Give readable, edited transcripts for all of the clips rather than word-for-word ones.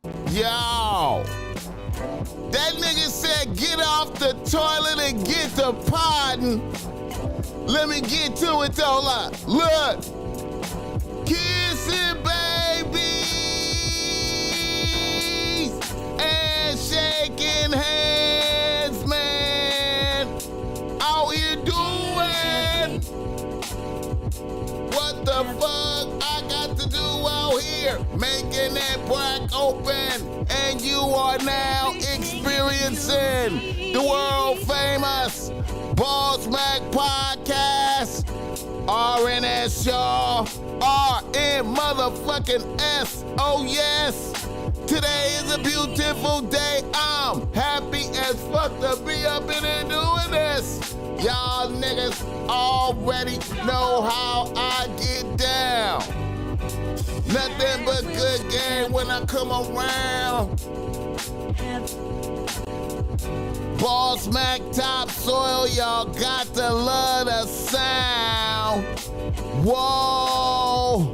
Yo, that nigga said get off the toilet and get to podding. Let me get to it though, look. Kissing babies and shaking hands, man. Out here doing what the fuck I got to do out here? Making that crack open, and you are now experiencing the world famous BossMack podcast. RNS, y'all. RN motherfucking S. Oh, yes. Today is a beautiful day. I'm happy as fuck to be up in here doing this. Y'all niggas already know how I get down. Nothing but good game when I come around. BossMack topsoil, y'all got to love the sound. Whoa,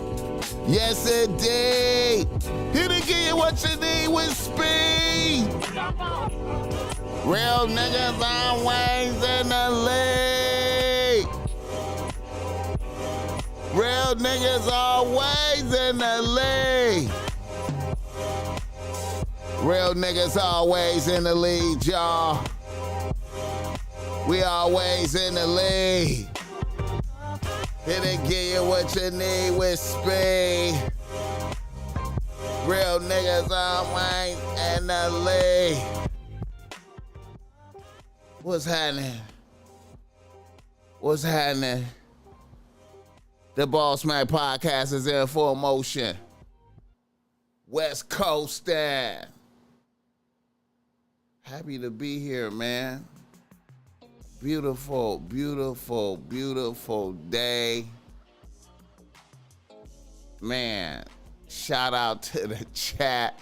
yes indeed. Here to give you what you need with speed. Real niggas always in the league. Real niggas always in the league. Real niggas always in the lead, y'all. We always in the lead. Here to give you what you need with speed. Real niggas always in the lead. What's happening? What's happening? The BossMack podcast is in full motion. West Coast stand. Happy to be here, man. Beautiful, beautiful, beautiful day. Man, shout out to the chat.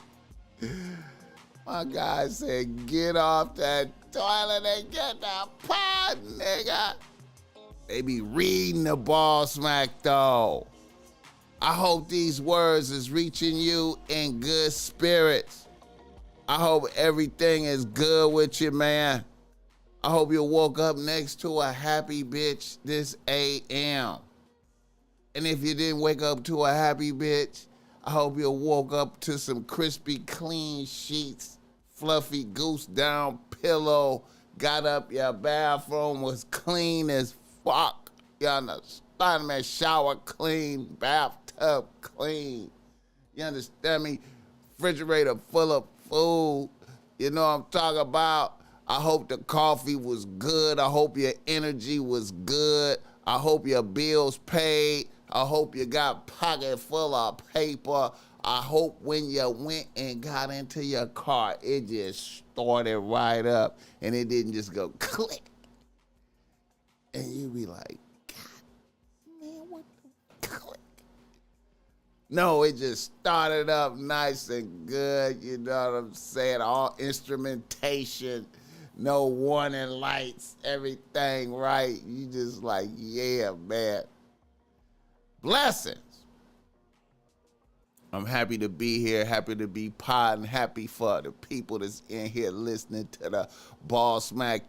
My guy said, get off that toilet and get the pot, nigga. They be reading the BossMack, though. I hope these words is reaching you in good spirits. I hope everything is good with you, man. I hope you woke up next to a happy bitch this AM. And if you didn't wake up to a happy bitch, I hope you woke up to some crispy, clean sheets, fluffy goose down pillow, got up, your bathroom was clean as fuck. You understand me? Shower clean, bathtub clean. You understand me? Refrigerator full of food. You know what I'm talking about? I hope the coffee was good. I hope your energy was good. I hope your bills paid. I hope you got pocket full of paper. I hope when you went and got into your car, it just started right up and it didn't just go click. And you be like, God, man, what the click? No, it just started up nice and good. You know what I'm saying? All instrumentation, no warning lights, everything right. You just like, yeah, man. Blessings. I'm happy to be here, happy to be podding, happy for the people that's in here listening to the BossMack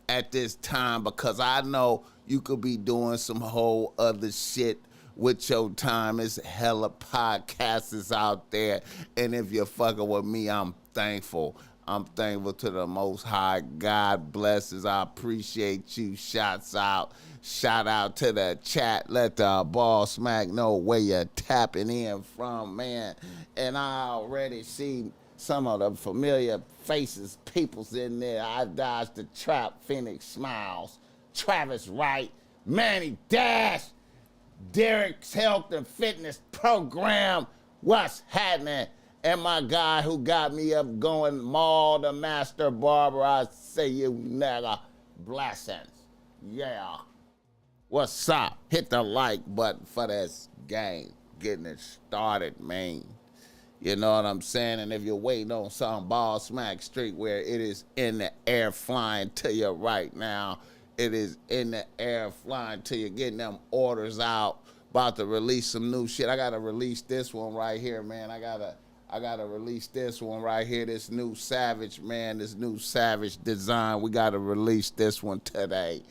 at this time, because I know you could be doing some whole other shit with your time. It's hella podcasts out there, and if you're fucking with me, I'm thankful. I'm thankful to the Most High. God blesses. I appreciate you. Shouts out. Shout out to the chat. Let the BossMack know where you're tapping in from, man. And I already see some of the familiar faces, people's in there. I dodged the trap. Phoenix Smiles, Travis Wright, Manny Dash, Derek's Health and Fitness Program. What's happening? And my guy who got me up going, Maul the Master Barber. I say you nigga. Blessings. Yeah. What's up? Hit the like button for this game. Getting it started, man. You know what I'm saying? And if you're waiting on some BossMack streetwear, it is in the air flying to you right now. It is in the air flying to you, getting them orders out. About to release some new shit. I got to release this one right here, man. I I gotta release this one right here. This new Savage, man. This new Savage design. We gotta release this one today.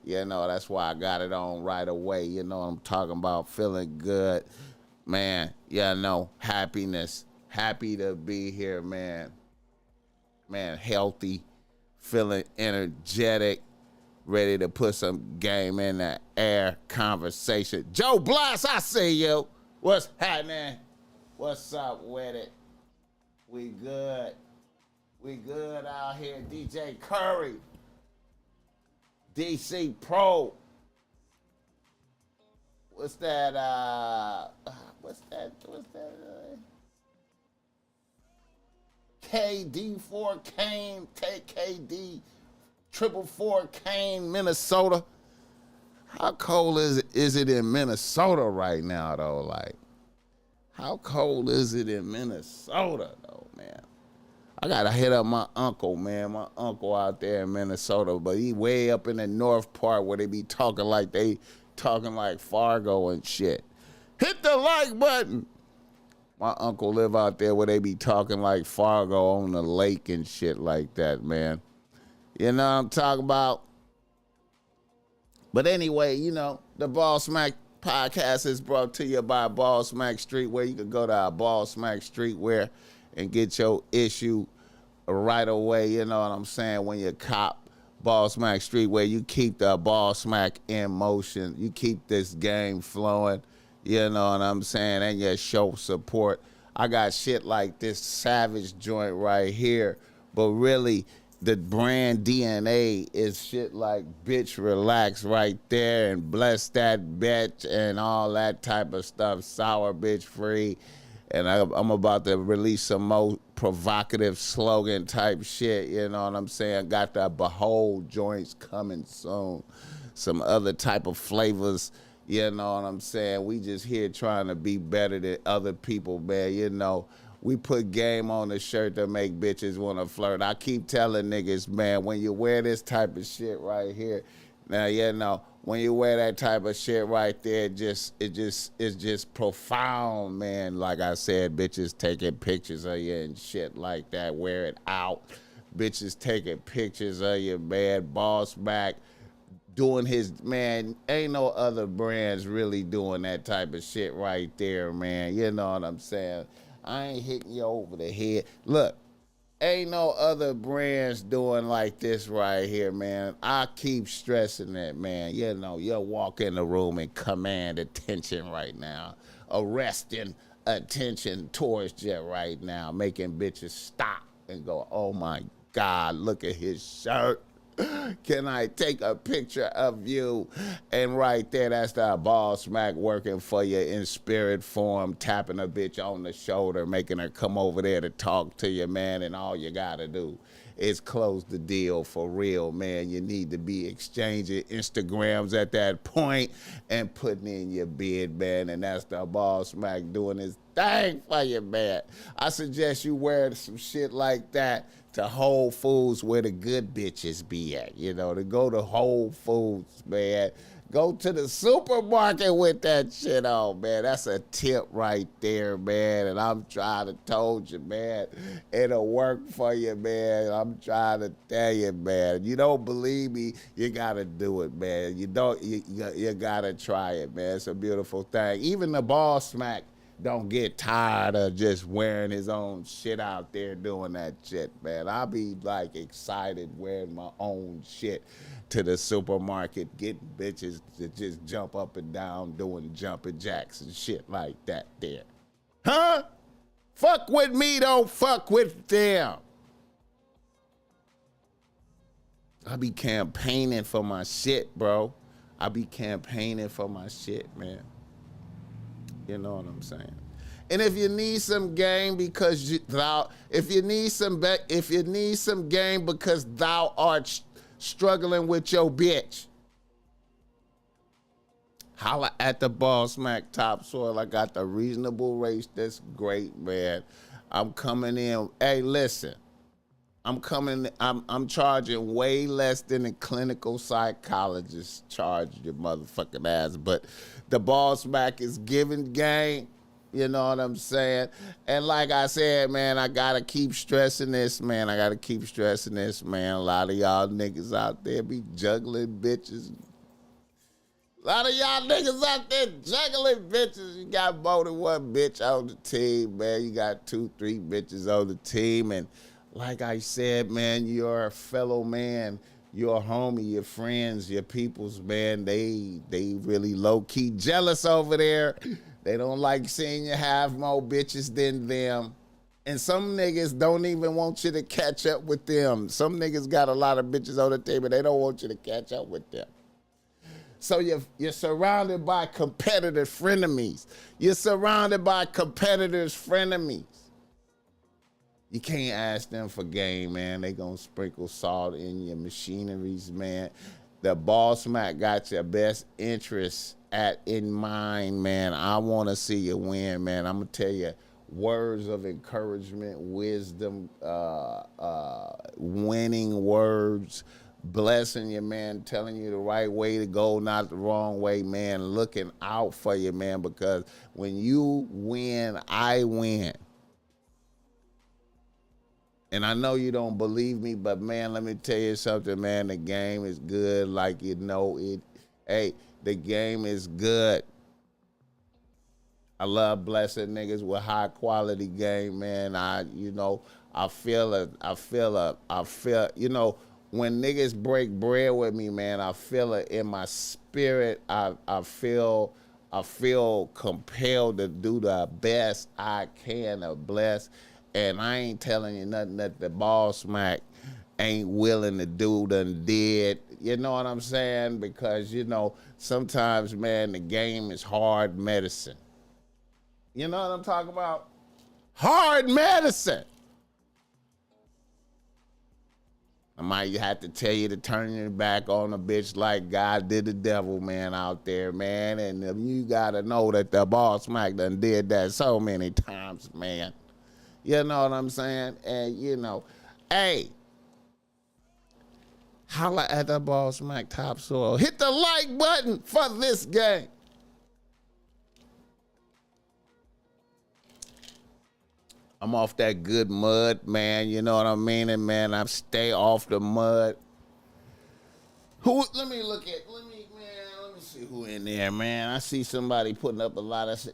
You know, that's why I got it on right away. You know what I'm talking about? Feeling good, man. Yeah, no happiness. Happy to be here, man. Man, healthy, feeling energetic, ready to put some game in the air. Conversation. Joe Blast, I see you. What's happening? What's up with it? We good. We good out here. DJ Curry. DC Pro. What's that? KD4 Kane, KD 444 Kane, Minnesota. How cold is it in Minnesota right now, though? Like, how cold is it in Minnesota, though, man? I gotta hit up my uncle, man. My uncle out there in Minnesota, but he way up in the north part where they be talking like Fargo and shit. Hit the like button. My uncle live out there where they be talking like Fargo on the lake and shit like that, man. You know what I'm talking about? But anyway, you know, the BossMack podcast is brought to you by BossMack Streetwear. You can go to our BossMack Streetwear and get your issue right away. You know what I'm saying? When you cop BossMack Streetwear, you keep the BossMack in motion. You keep this game flowing. You know what I'm saying? And you show support. I got shit like this Savage joint right here. But really, the brand DNA is shit like Bitch Relax right there and Bless That Bitch and all that type of stuff. Sour Bitch Free. And I'm about to release some more provocative slogan type shit. You know what I'm saying? Got the Behold joints coming soon. Some other type of flavors. You know what I'm saying? We just here trying to be better than other people, man. You know, we put game on the shirt to make bitches want to flirt. I keep telling niggas, man, when you wear this type of shit right here, now, you know, when you wear that type of shit right there, it's just profound, man. Like I said, bitches taking pictures of you and shit like that. Wear it out. Bitches taking pictures of you, man. BossMack doing his, man, ain't no other brands really doing that type of shit right there, man. You know what I'm saying? I ain't hitting you over the head. Look, ain't no other brands doing like this right here, man. I keep stressing that, man. You know, you'll walk in the room and command attention right now. Arresting attention towards you right now. Making bitches stop and go, oh my God, look at his shirt. Can I take a picture of you? And right there, that's the BossMack working for you in spirit form, tapping a bitch on the shoulder, making her come over there to talk to you, man. And all you gotta do is close the deal for real, man. You need to be exchanging Instagrams at that point and putting in your bid, man. And that's the BossMack doing his thing for you, man. I suggest you wear some shit like that to Whole Foods where the good bitches be at, you know, to go to Whole Foods, man. Go to the supermarket with that shit on, man. That's a tip right there, man. And I'm trying to told you, man, it'll work for you, man. I'm trying to tell you, man. You don't believe me, you gotta do it, man. You gotta try it, man. It's a beautiful thing. Even the BossMack don't get tired of just wearing his own shit out there doing that shit, man. I'll be like excited wearing my own shit to the supermarket, getting bitches to just jump up and down doing jumping jacks and shit like that there. Huh? Fuck with me, don't fuck with them. I be campaigning for my shit, bro. I be campaigning for my shit, man. You know what I'm saying? And if you need some game because if you need some game because thou art struggling with your bitch, holla at the BossMack Topsoil. I got the reasonable rates. That's great, man. I'm coming in. Hey, listen. I'm charging way less than a clinical psychologist charge your motherfucking ass. But the BossMack is giving game. You know what I'm saying? And like I said, man, I gotta keep stressing this, man. I gotta keep stressing this, man. A lot of y'all niggas out there be juggling bitches. A lot of y'all niggas out there juggling bitches. You got more than one bitch on the team, man. You got 2, 3 bitches on the team. And like I said, man, you're a fellow man. Your homie, your friends, your peoples, man, they really low-key jealous over there. They don't like seeing you have more bitches than them. And some niggas don't even want you to catch up with them. Some niggas got a lot of bitches on the table. They don't want you to catch up with them. So you're surrounded by competitive frenemies. You're surrounded by competitors' frenemies. You can't ask them for game, man. They gonna sprinkle salt in your machineries, man. The BossMack got your best interests in mind, man. I want to see you win, man. I'm gonna tell you words of encouragement, wisdom, winning words, blessing you, man, telling you the right way to go, not the wrong way, man, looking out for you, man, because when you win, I win. And I know you don't believe me, but, man, let me tell you something, man. The game is good like you know it. Hey, the game is good. I love blessing niggas with high-quality game, man. I feel, you know, when niggas break bread with me, man, I feel it in my spirit. I feel compelled to do the best I can to bless. And I ain't telling you nothing that the BossMack ain't willing to do done did. You know what I'm saying? Because, you know, sometimes, man, the game is hard medicine. You know what I'm talking about? Hard medicine. I might have to tell you to turn your back on a bitch like God did the devil, man, out there, man. And you got to know that the BossMack done did that so many times, man. You know what I'm saying? And, you know, hey, holla at the BossMack Topsoil. Hit the like button for this game. I'm off that good mud, man. You know what I mean? And, man, I stay off the mud. Let me see who in there, man. I see somebody putting up a lot of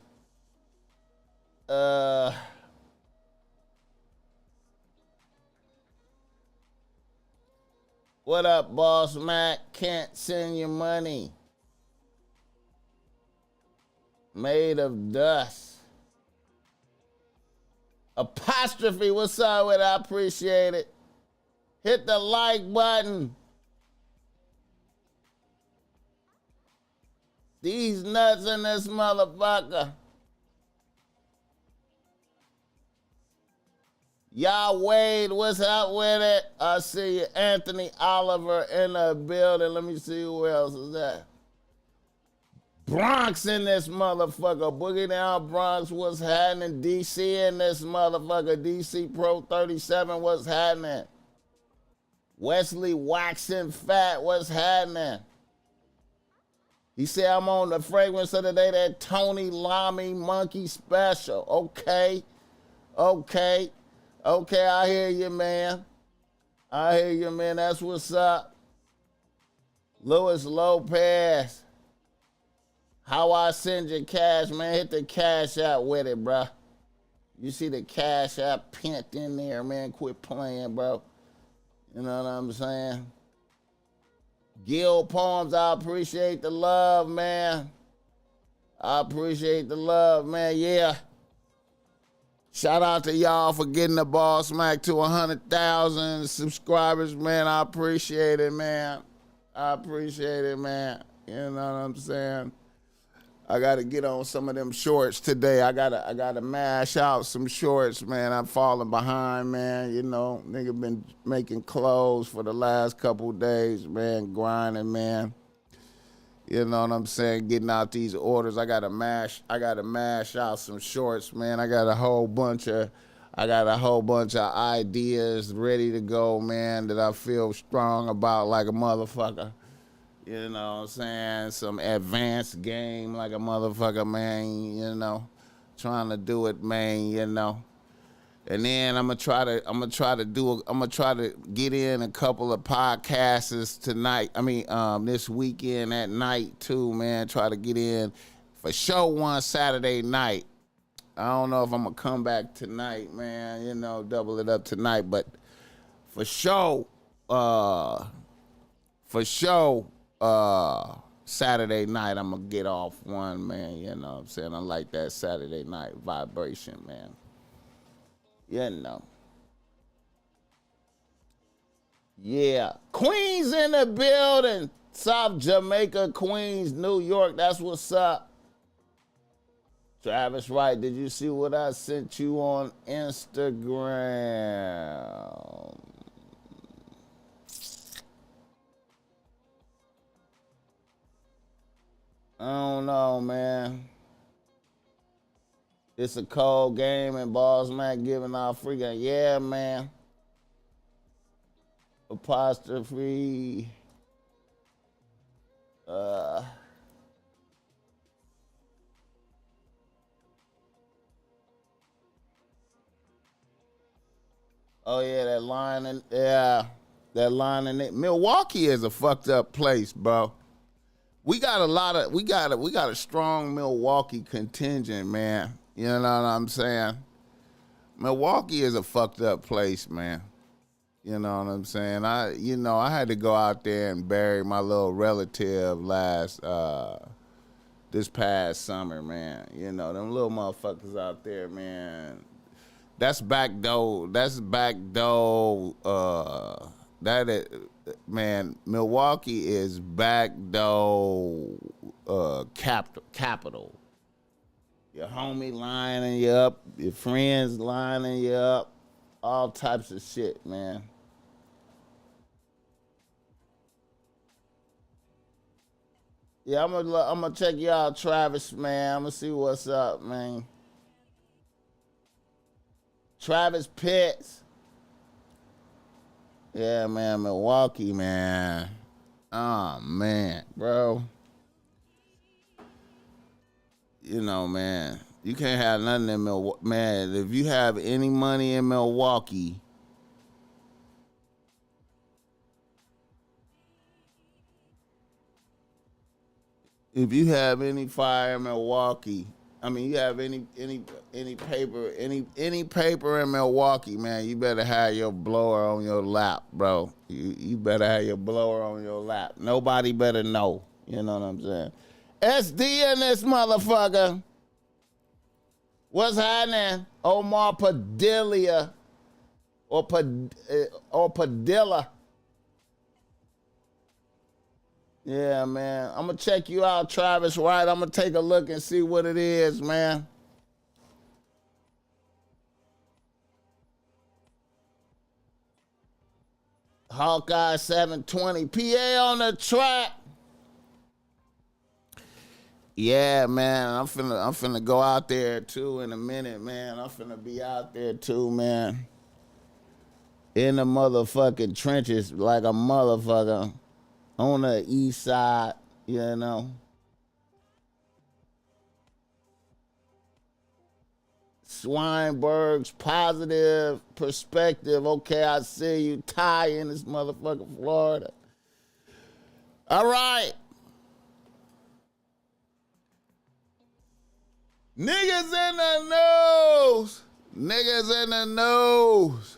what up, BossMack? Can't send you money. Made of dust. Apostrophe, what's up with it? I appreciate it. Hit the like button. These nuts in this motherfucker. Y'all Wade, what's up with it? I see you. Anthony Oliver in the building. Let me see who else is that. Bronx in this motherfucker. Boogie Down Bronx, what's happening? DC in this motherfucker. DC Pro 37, what's happening? Wesley Waxing Fat, what's happening? He said, I'm on the fragrance of the day, that Tony Lamy Monkey Special. Okay, I hear you, man. That's what's up. Luis Lopez. How I send you cash, man? Hit the cash app with it, bro. You see the cash app pent in there, man. Quit playing, bro. You know what I'm saying? Gil Poems, I appreciate the love, man. Yeah. Shout out to y'all for getting the BossMack to 100,000 subscribers, man. I appreciate it, man. You know what I'm saying? I gotta get on some of them shorts today. I gotta mash out some shorts, man. I'm falling behind, man. You know, nigga been making clothes for the last couple days, man, grinding, man. You know what I'm saying? Getting out these orders. I gotta mash out some shorts, man. I got a whole bunch of ideas ready to go, man, that I feel strong about like a motherfucker. You know what I'm saying? Some advanced game like a motherfucker, man, you know. trying to do it, man, you know. And then I'm gonna try to get in a couple of podcasts tonight. This weekend at night too, man. Try to get in for sure one Saturday night. I don't know if I'm gonna come back tonight, man. You know, double it up tonight, but for sure, Saturday night I'm gonna get off one, man. You know what I'm saying? I like that Saturday night vibration, man. You know. Yeah. Queens in the building. South Jamaica, Queens, New York. That's what's up. Travis Wright, did you see what I sent you on Instagram? I don't know, man. It's a cold game and BossMack giving out free game. Yeah, man. Apostrophe. Oh yeah, that line in it. Milwaukee is a fucked up place, bro. We got a strong Milwaukee contingent, man. You know what I'm saying? Milwaukee is a fucked up place, man. You know what I'm saying? I had to go out there and bury my little relative this past summer, man. You know, them little motherfuckers out there, man. That's backdoor. Man, Milwaukee is backdoor capital. Your homie lining you up, your friends lining you up, all types of shit, man. Yeah, I'm gonna check you out, Travis, man. I'm gonna see what's up, man. Travis Pitts. Yeah, man, Milwaukee, man. Oh, man, bro. You know, man, you can't have nothing in Milwaukee. Man, if you have any money in Milwaukee, if you have any fire in Milwaukee, you have any paper in Milwaukee, man, you better have your blower on your lap, bro. You better have your blower on your lap. Nobody better know. You know what I'm saying? SD in this motherfucker. What's happening? Omar Padilla or Padilla. Yeah, man. I'm going to check you out, Travis Wright. I'm going to take a look and see what it is, man. Hawkeye 720. PA on the track. Yeah, man. I'm finna go out there, too, in a minute, man. I'm finna be out there, too, man. In the motherfucking trenches like a motherfucker. On the east side, you know. Swinberg's positive perspective. Okay, I see you. Ty in this motherfucking Florida. All right. Niggas in the news. Niggas in the news.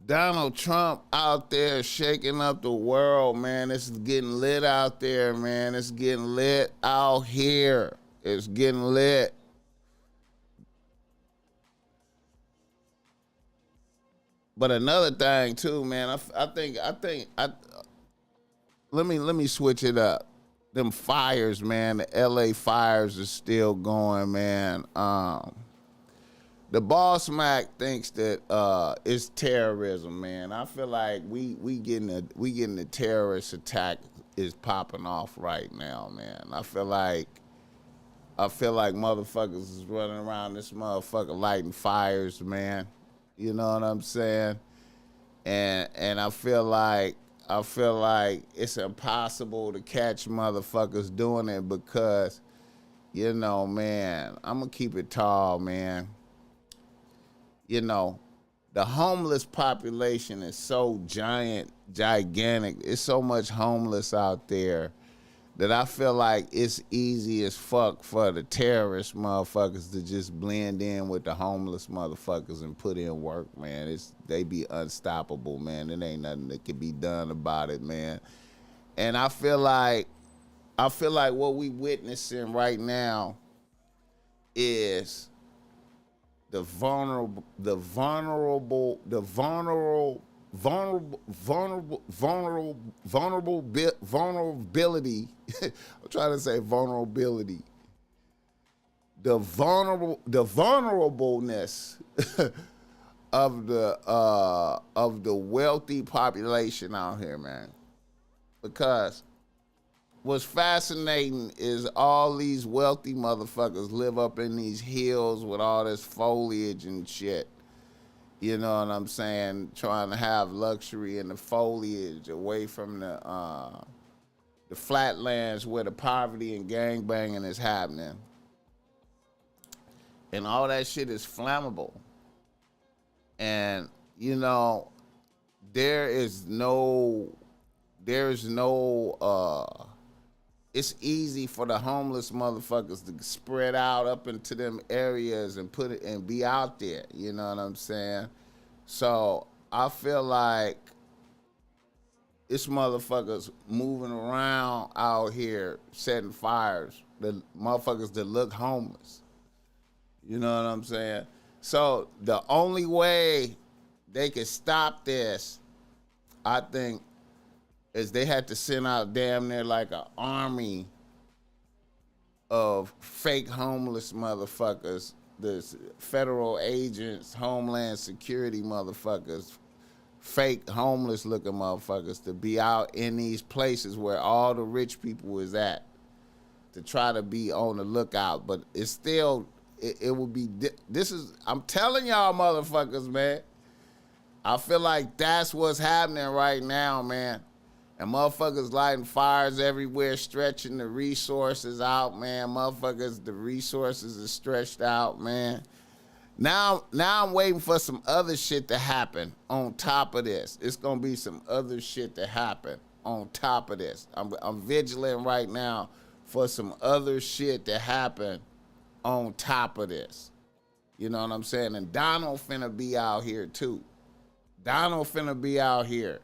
Donald Trump out there shaking up the world, man. It's getting lit out there, man. It's getting lit out here. It's getting lit. But another thing too, man. I think. Let me switch it up. Them fires, man. The LA fires are still going, man. The BossMack thinks that it's terrorism, man. I feel like we getting the terrorist attack is popping off right now, man. I feel like motherfuckers is running around this motherfucker lighting fires, man. You know what I'm saying? And I feel like it's impossible to catch motherfuckers doing it because You know, man, I'm gonna keep it tall, man. You know, the homeless population is so gigantic. It's so much homeless out there that I feel like it's easy as fuck for the terrorist motherfuckers to just blend in with the homeless motherfuckers and put in work, man. They be unstoppable, man. It ain't nothing that can be done about it, man. And I feel like what we witnessing right now is the vulnerable vulnerability. I'm trying to say vulnerability. The vulnerableness of the wealthy population out here, man. Because what's fascinating is all these wealthy motherfuckers live up in these hills with all this foliage and shit. You know what I'm saying? Trying to have luxury in the foliage away from the flatlands where the poverty and gangbanging is happening. And all that shit is flammable. And, you know, there's no it's easy for the homeless motherfuckers to spread out up into them areas and put it and be out there. You know what I'm saying? So I feel like it's motherfuckers moving around out here setting fires. The motherfuckers that look homeless. You know what I'm saying? So the only way they could stop this, I think, is they had to send out damn near like an army of fake homeless motherfuckers, the federal agents, Homeland Security motherfuckers, fake homeless looking motherfuckers to be out in these places where all the rich people is at to try to be on the lookout. But it's still, it would be, I'm telling y'all motherfuckers, man, I feel like that's what's happening right now, man. And motherfuckers lighting fires everywhere, stretching the resources out, man. Motherfuckers, the resources are stretched out, man. Now I'm waiting for some other shit to happen on top of this. It's gonna be some other shit to happen on top of this. I'm vigilant right now for some other shit to happen on top of this. You know what I'm saying? And Donald finna be out here too. Donald finna be out here.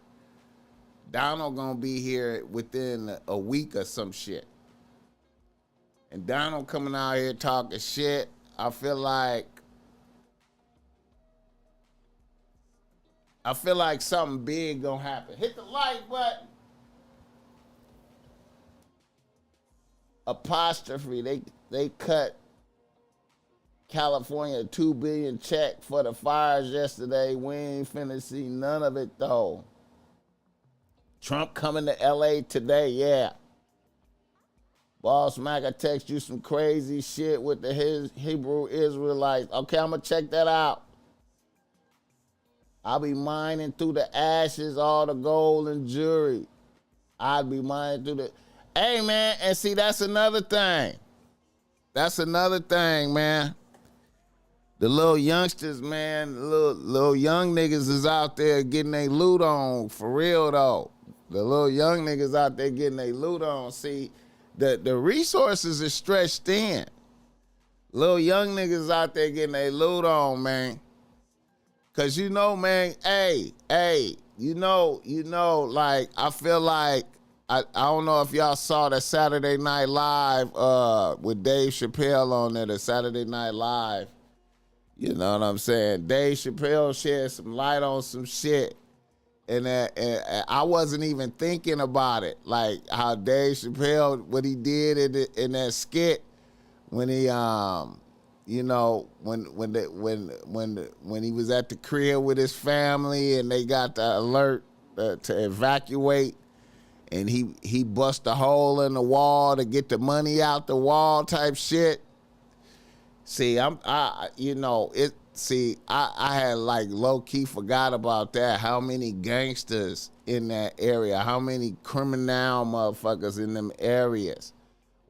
Donald gonna be here within a week or some shit. And Donald coming out here talking shit, I feel like something big gonna happen. Hit the like button. Apostrophe, they cut California a $2 billion check for the fires yesterday. We ain't finna see none of it though. Trump coming to LA today, yeah. BossMack, I text you some crazy shit with the Hebrew Israelites. Okay, I'm gonna check that out. I'll be mining through the ashes, all the gold and jewelry. I'll be mining through the... Hey, man, and see, that's another thing. That's another thing, man. The little youngsters, man, little young niggas is out there getting their loot on, for real, though. The little young niggas out there getting their loot on. See, the resources are stretched thin. Little young niggas out there getting their loot on, man. Cause you know, man, hey, you know, like, I feel like, I don't know if y'all saw that Saturday Night Live with Dave Chappelle on there, the Saturday Night Live. You know what I'm saying? Dave Chappelle shed some light on some shit. And I wasn't even thinking about it, like how Dave Chappelle, what he did in that skit, when he, you know, when he was at the crib with his family and they got the alert to evacuate, and he bust a hole in the wall to get the money out the wall type shit. See, I had like low key forgot about that. How many gangsters in that area? How many criminal motherfuckers in them areas?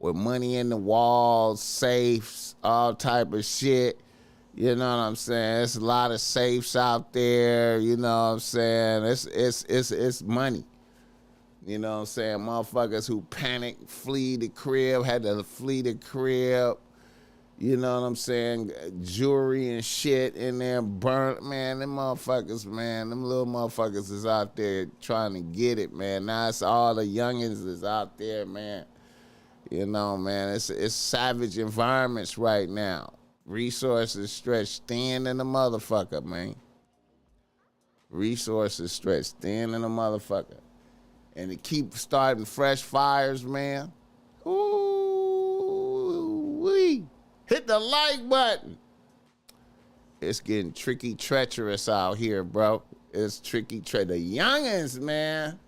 with money in the walls, safes, all type of shit. You know what I'm saying? There's a lot of safes out there. You know what I'm saying? It's money. You know what I'm saying? Motherfuckers who panicked, flee the crib, had to flee the crib. You know what I'm saying? Jewelry and shit in there burnt. Man, them motherfuckers, man, them little motherfuckers is out there trying to get it, man. Now it's all the youngins is out there, man. You know, man, it's savage environments right now. Resources stretched thin in the motherfucker, man. Resources stretched thin in the motherfucker. And to keep starting fresh fires, man. Ooh-wee. Hit the like button. It's getting tricky, treacherous out here, bro. It's tricky, the youngins, man.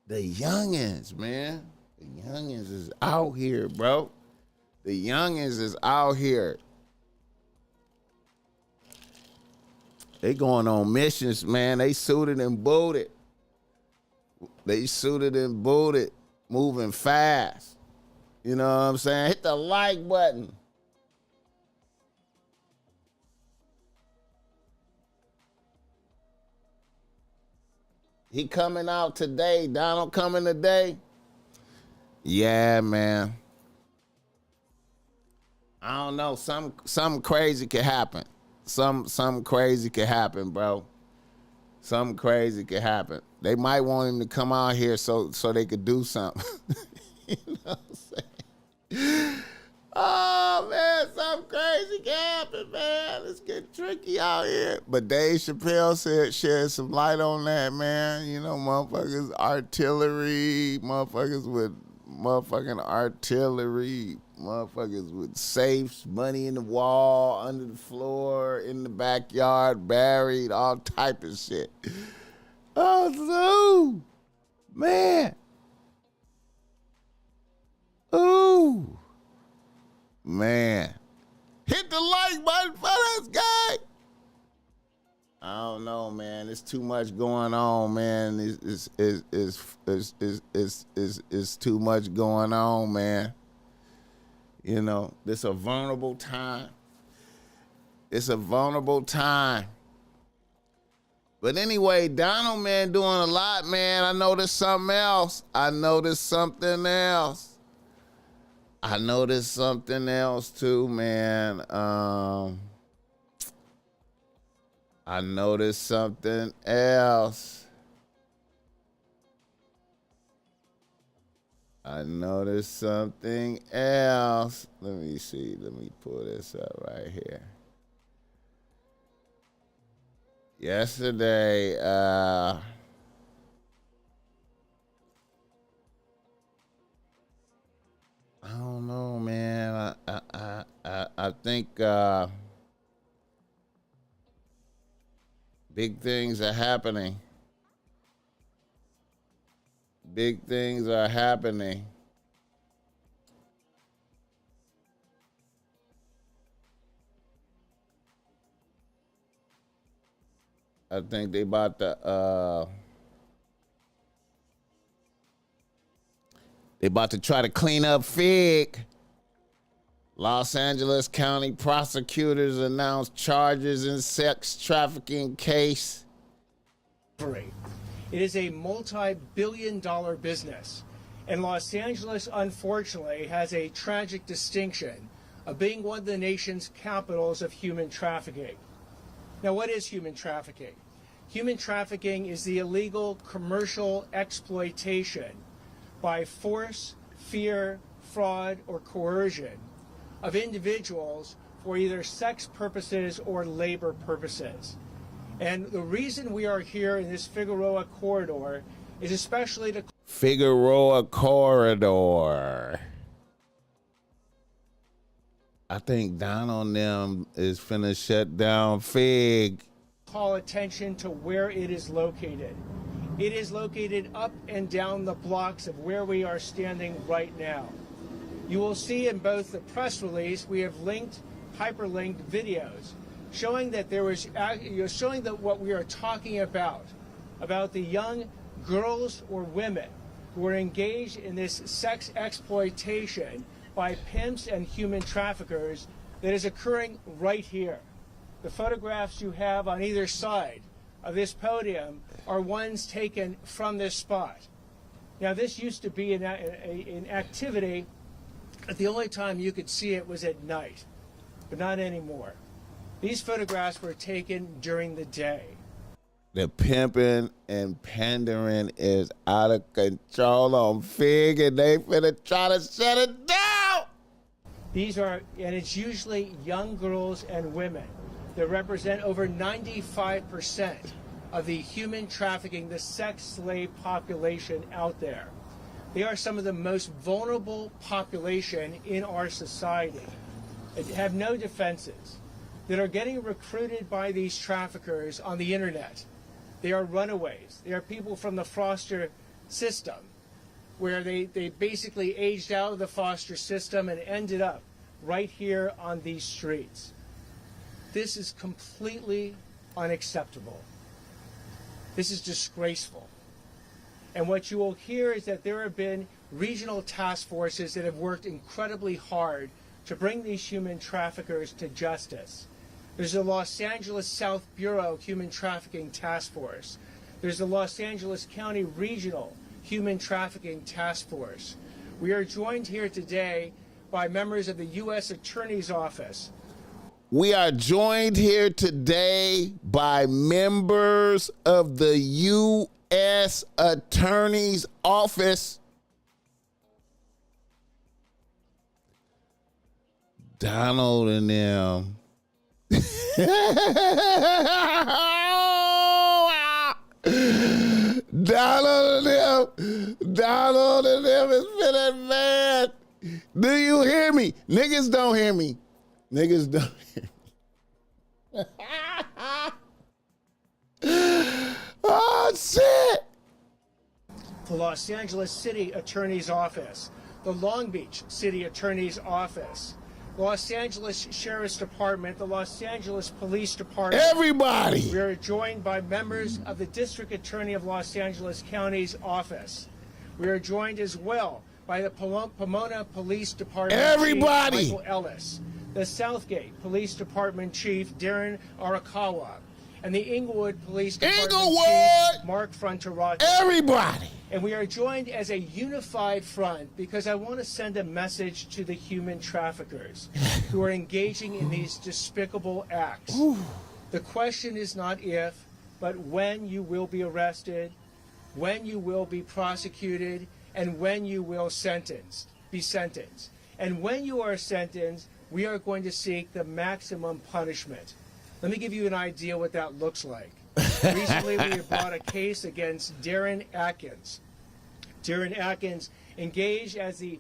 The youngins, man. The youngins is out here, bro. The youngins is out here. They going on missions, man. They suited and booted. Moving fast. You know what I'm saying? Hit the like button. He coming out today. Donald coming today. Yeah, man. I don't know. Something crazy could happen. Something crazy could happen, bro. Something crazy could happen. They might want him to come out here so they could do something. You know what I'm saying? Oh, man, something crazy can happen, man. It's getting tricky out here. But Dave Chappelle shed some light on that, man. You know, motherfuckers, artillery, motherfuckers with motherfucking artillery, motherfuckers with safes, money in the wall, under the floor, in the backyard, buried, all type of shit. Oh, so, man. Ooh. Man. Hit the like button for this guy. I don't know, man. It's too much going on, man. It's too much going on, man. You know, this a vulnerable time. It's a vulnerable time. But anyway, Donald, man, doing a lot, man. I noticed something else. I noticed something else too, man. I noticed something else. Let me see. Let me pull this up right here. Yesterday, I don't know, man. I think big things are happening. Big things are happening. I think they about to try to clean up Fig. Los Angeles County prosecutors announced charges in sex trafficking case. It is a multi-billion-dollar business, and Los Angeles, unfortunately, has a tragic distinction of being one of the nation's capitals of human trafficking. Now, what is human trafficking? Human trafficking is the illegal commercial exploitation by force, fear, fraud, or coercion of individuals for either sex purposes or labor purposes. And the reason we are here in this Figueroa corridor is especially to... Figueroa corridor. I think Donald and them is finna shut down Fig. Call attention to where it is located. It is located up and down the blocks of where we are standing right now. You will see in both the press release, we have hyperlinked videos showing that showing that what we are talking about the young girls or women who are engaged in this sex exploitation by pimps and human traffickers that is occurring right here. The photographs you have on either side of this podium are ones taken from this spot. Now, this used to be an activity, but the only time you could see it was at night, but not anymore. These photographs were taken during the day. The pimping and pandering is out of control on Fig, and they finna try to shut it down. These are, and it's usually young girls and women that represent over 95% of the human trafficking, the sex slave population out there. They are some of the most vulnerable population in our society, that have no defenses, that are getting recruited by these traffickers on the internet. They are runaways. They are people from the foster system, where they basically aged out of the foster system and ended up right here on these streets. This is completely unacceptable. This is disgraceful. And what you will hear is that there have been regional task forces that have worked incredibly hard to bring these human traffickers to justice. There's the Los Angeles South Bureau Human Trafficking Task Force. There's the Los Angeles County Regional Human Trafficking Task Force. We are joined here today by members of the U.S. Attorney's Office. We are joined here today by members of the U.S. Attorney's Office. Donald and them. Donald and them is feeling mad. Do you hear me? Niggas don't hear me. Niggas don't hear me. Oh, shit. The Los Angeles City Attorney's Office, the Long Beach City Attorney's Office, Los Angeles Sheriff's Department, the Los Angeles Police Department. Everybody. We are joined by members of the District Attorney of Los Angeles County's office. We are joined as well by the Pomona Police Department Everybody. Chief Michael Ellis, the Southgate Police Department Chief Darren Arakawa, and the Inglewood Police Department Chief Mark Fronterotto. Everybody. And we are joined as a unified front because I want to send a message to the human traffickers who are engaging in these despicable acts. The question is not if, but when you will be arrested, when you will be prosecuted, and when you will be sentenced. And when you are sentenced, we are going to seek the maximum punishment. Let me give you an idea what that looks like. Recently, we have brought a case against Darren Atkins. Darren Atkins engaged, as the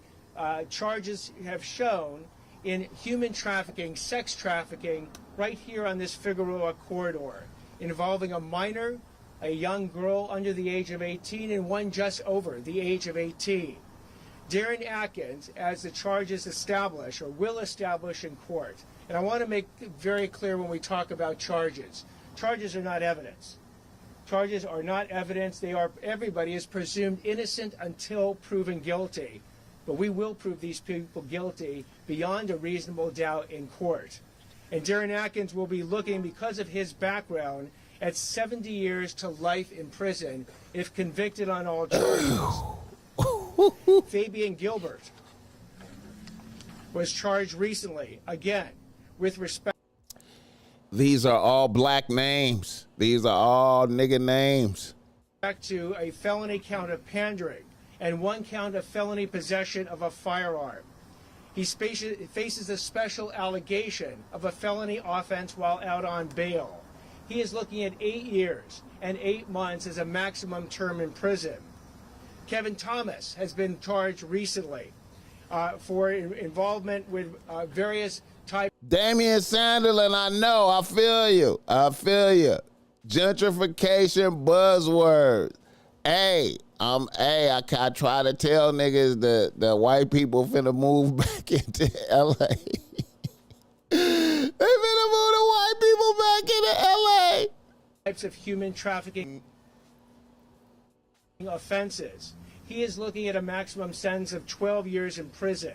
charges have shown, in human trafficking, sex trafficking, right here on this Figueroa corridor, involving a minor, a young girl under the age of 18, and one just over the age of 18. Darren Atkins, as the charges establish, or will establish in court, and I want to make it very clear when we talk about charges. Charges are not evidence. Charges are not evidence. Everybody is presumed innocent until proven guilty. But we will prove these people guilty beyond a reasonable doubt in court. And Darren Atkins will be looking, because of his background, at 70 years to life in prison if convicted on all charges. Fabian Gilbert was charged recently, again, with respect. These are all black names. These are all nigga names. To a felony count of pandering and one count of felony possession of a firearm. He faces a special allegation of a felony offense while out on bail. He is looking at 8 years and 8 months as a maximum term in prison. Kevin Thomas has been charged recently for involvement with various types. Damian Sanderlin, I know, I feel you. Gentrification buzzwords. I try to tell niggas that white people finna move back into LA. They finna move the white people back into LA. Types of human trafficking offenses. He is looking at a maximum sentence of 12 years in prison.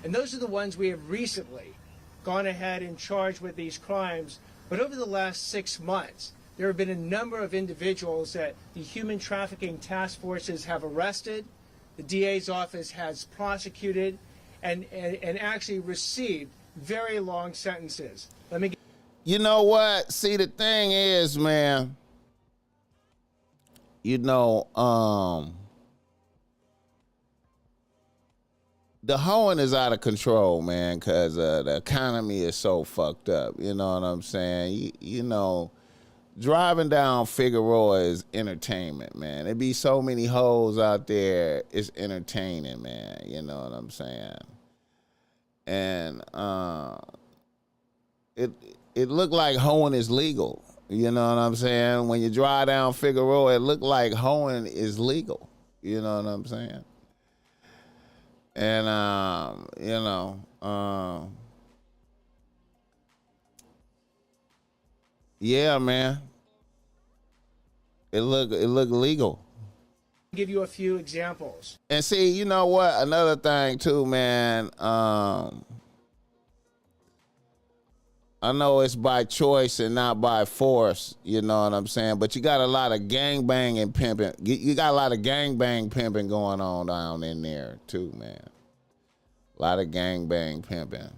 And those are the ones we have recently gone ahead and charged with these crimes. But over the last 6 months, there have been a number of individuals that the human trafficking task forces have arrested, the DA's office has prosecuted, and actually received very long sentences. Let me. You know what? See, the thing is, man, you know, the hoeing is out of control, man, because the economy is so fucked up. You know what I'm saying? You know, driving down Figueroa is entertainment, man. There be so many hoes out there. It's entertaining, man. You know what I'm saying? And it looked like hoeing is legal. You know what I'm saying? When you drive down Figueroa, it looked like hoeing is legal. You know what I'm saying? And you know, yeah, man. It look legal. Give you a few examples. And see, you know what? Another thing too, man. I know it's by choice and not by force, you know what I'm saying? But you got a lot of gangbang and pimping. You got a lot of gangbang pimping going on down in there too, man. A lot of gangbang pimping.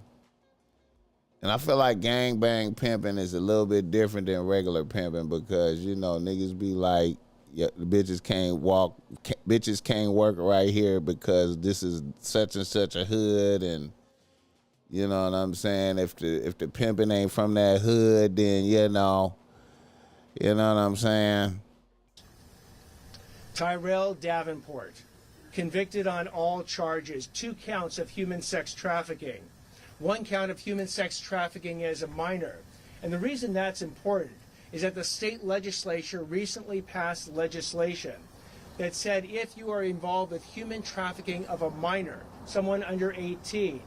And I feel like gangbang pimping is a little bit different than regular pimping because, you know, niggas be like, yeah, the bitches can't work right here because this is such and such a hood, and you know what I'm saying? If the pimping ain't from that hood, then you know what I'm saying? Tyrell Davenport, convicted on all charges, 2 counts of human sex trafficking, 1 count of human sex trafficking as a minor. And the reason that's important is that the state legislature recently passed legislation that said if you are involved with human trafficking of a minor, someone under 18,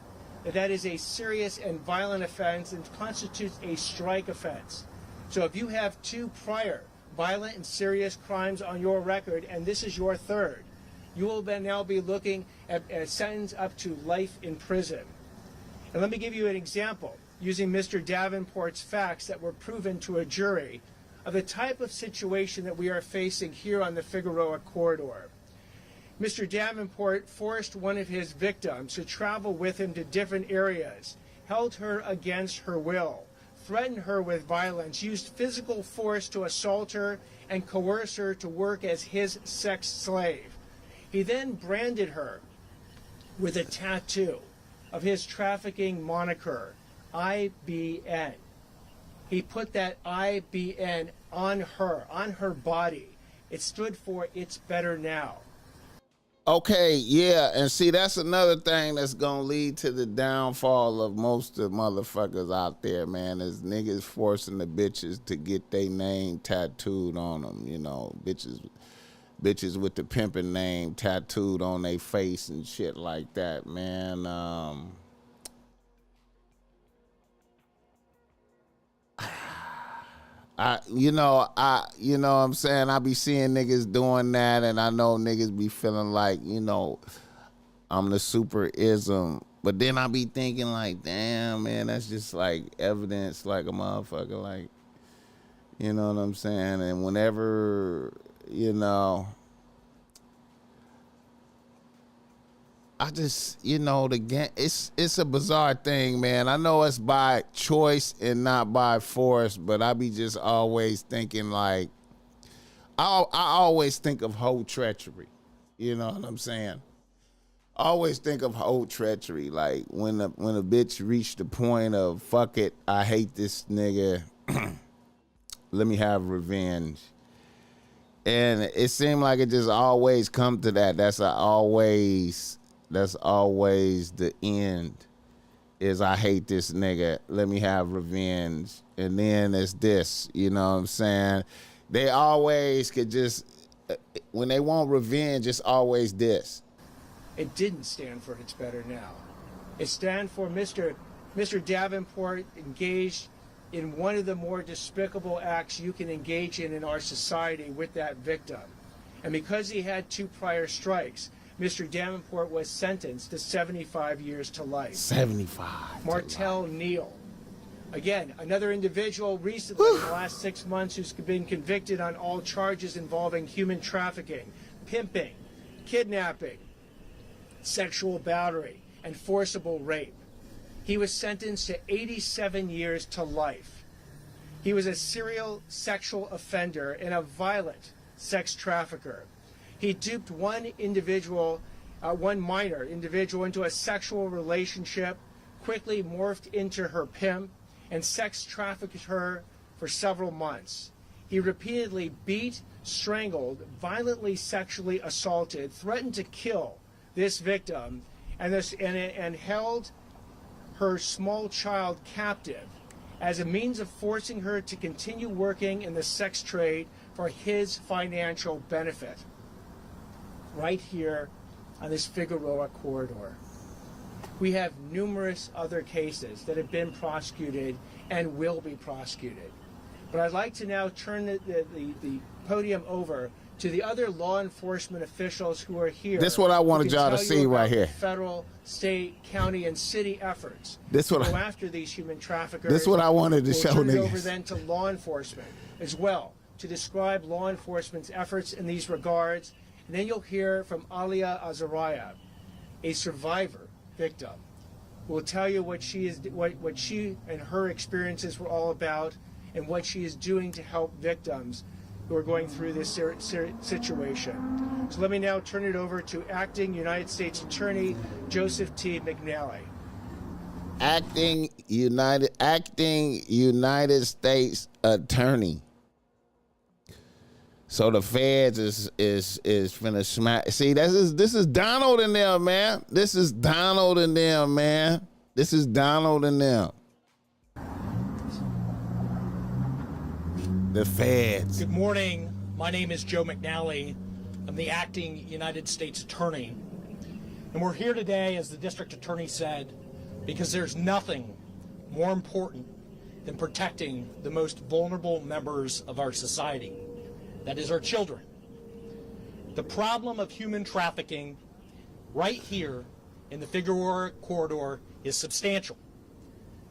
that is a serious and violent offense and constitutes a strike offense. So if you have 2 prior violent and serious crimes on your record, and this is your 3rd, you will now be looking at a sentence up to life in prison. And let me give you an example, using Mr. Davenport's facts that were proven to a jury of the type of situation that we are facing here on the Figueroa corridor. Mr. Davenport forced one of his victims to travel with him to different areas, held her against her will, threatened her with violence, used physical force to assault her, and coerce her to work as his sex slave. He then branded her with a tattoo of his trafficking moniker, IBN. He put that IBN on her body. It stood for It's Better Now. Okay, yeah, and see, that's another thing that's gonna lead to the downfall of most of the motherfuckers out there, man, is niggas forcing the bitches to get their name tattooed on them, you know, bitches with the pimping name tattooed on their face and shit like that, man. You know what I'm saying? I be seeing niggas doing that, and I know niggas be feeling like, you know, I'm the super ism. But then I be thinking like, damn, man, that's just like evidence like a motherfucker, like, you know what I'm saying? And whenever, you know, I just, you know, it's a bizarre thing, man. I know it's by choice and not by force, but I be just always thinking like, I always think of whole treachery. You know what I'm saying? I always think of whole treachery, like when a bitch reached the point of fuck it, I hate this nigga, let me have revenge. And it seemed like it just always come to that. That's always the end, is I hate this nigga, let me have revenge. And then it's this, you know what I'm saying? They always could just, when they want revenge, it's always this. It didn't stand for It's Better Now. It stand for Mr. Davenport engaged in one of the more despicable acts you can engage in our society with that victim. And because he had 2 prior strikes, Mr. Davenport was sentenced to 75 years to life. 75. Martell Neal. Again, another individual recently in the last 6 months who's been convicted on all charges involving human trafficking, pimping, kidnapping, sexual battery, and forcible rape. He was sentenced to 87 years to life. He was a serial sexual offender and a violent sex trafficker. He duped one minor individual into a sexual relationship, quickly morphed into her pimp, and sex trafficked her for several months. He repeatedly beat, strangled, violently sexually assaulted, threatened to kill this victim, and held her small child captive as a means of forcing her to continue working in the sex trade for his financial benefit. Right here on this Figueroa corridor. We have numerous other cases that have been prosecuted and will be prosecuted. But I'd like to now turn the podium over to the other law enforcement officials who are here. This is what I wanted y'all to see right here. Federal, state, county, and city efforts to go after these human traffickers. This is what I wanted to show niggas. We'll turn it niggas. over then to law enforcement as well to describe law enforcement's efforts in these regards. And then you'll hear from Alia Azaraya, a survivor victim, who will tell you what she and her experiences were all about and what she is doing to help victims who are going through this situation. So let me now turn it over to Acting United States Attorney Joseph T. McNally. Acting United States Attorney. So the feds is finna smack. See, this is Donald and them, man. This is Donald and them, man. This is Donald and them. The feds. Good morning. My name is Joe McNally. I'm the acting United States Attorney. And we're here today, as the district attorney said, because there's nothing more important than protecting the most vulnerable members of our society. That is our children. The problem of human trafficking right here in the Figueroa corridor is substantial.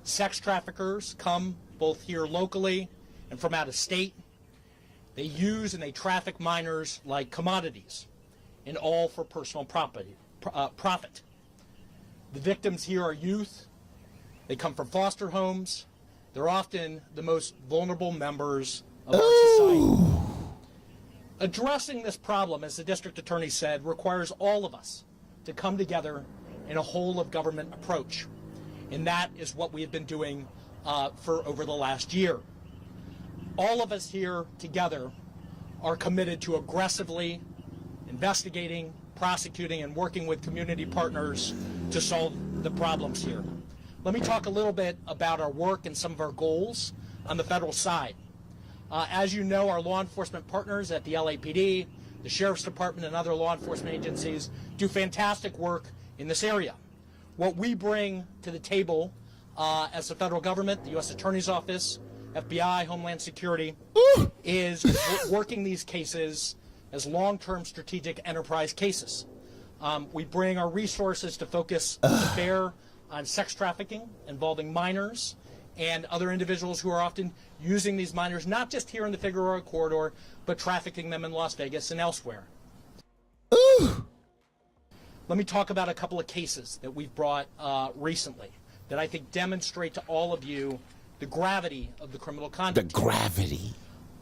Sex traffickers come both here locally and from out of state. They use and they traffic minors like commodities, and all for personal profit. The victims here are youth. They come from foster homes. They're often the most vulnerable members of our society. Addressing this problem, as the district attorney said, requires all of us to come together in a whole of government approach. And that is what we have been doing for over the last year. All of us here together are committed to aggressively investigating, prosecuting, and working with community partners to solve the problems here. Let me talk a little bit about our work and some of our goals on the federal side. As you know, our law enforcement partners at the LAPD, the Sheriff's Department, and other law enforcement agencies do fantastic work in this area. What we bring to the table as the federal government, the U.S. Attorney's Office, FBI, Homeland Security, is working these cases as long-term strategic enterprise cases. We bring our resources to focus to bear on sex trafficking involving minors and other individuals who are often using these minors, not just here in the Figueroa corridor, but trafficking them in Las Vegas and elsewhere. Let me talk about a couple of cases that we've brought recently that I think demonstrate to all of you the gravity of the criminal conduct. The gravity.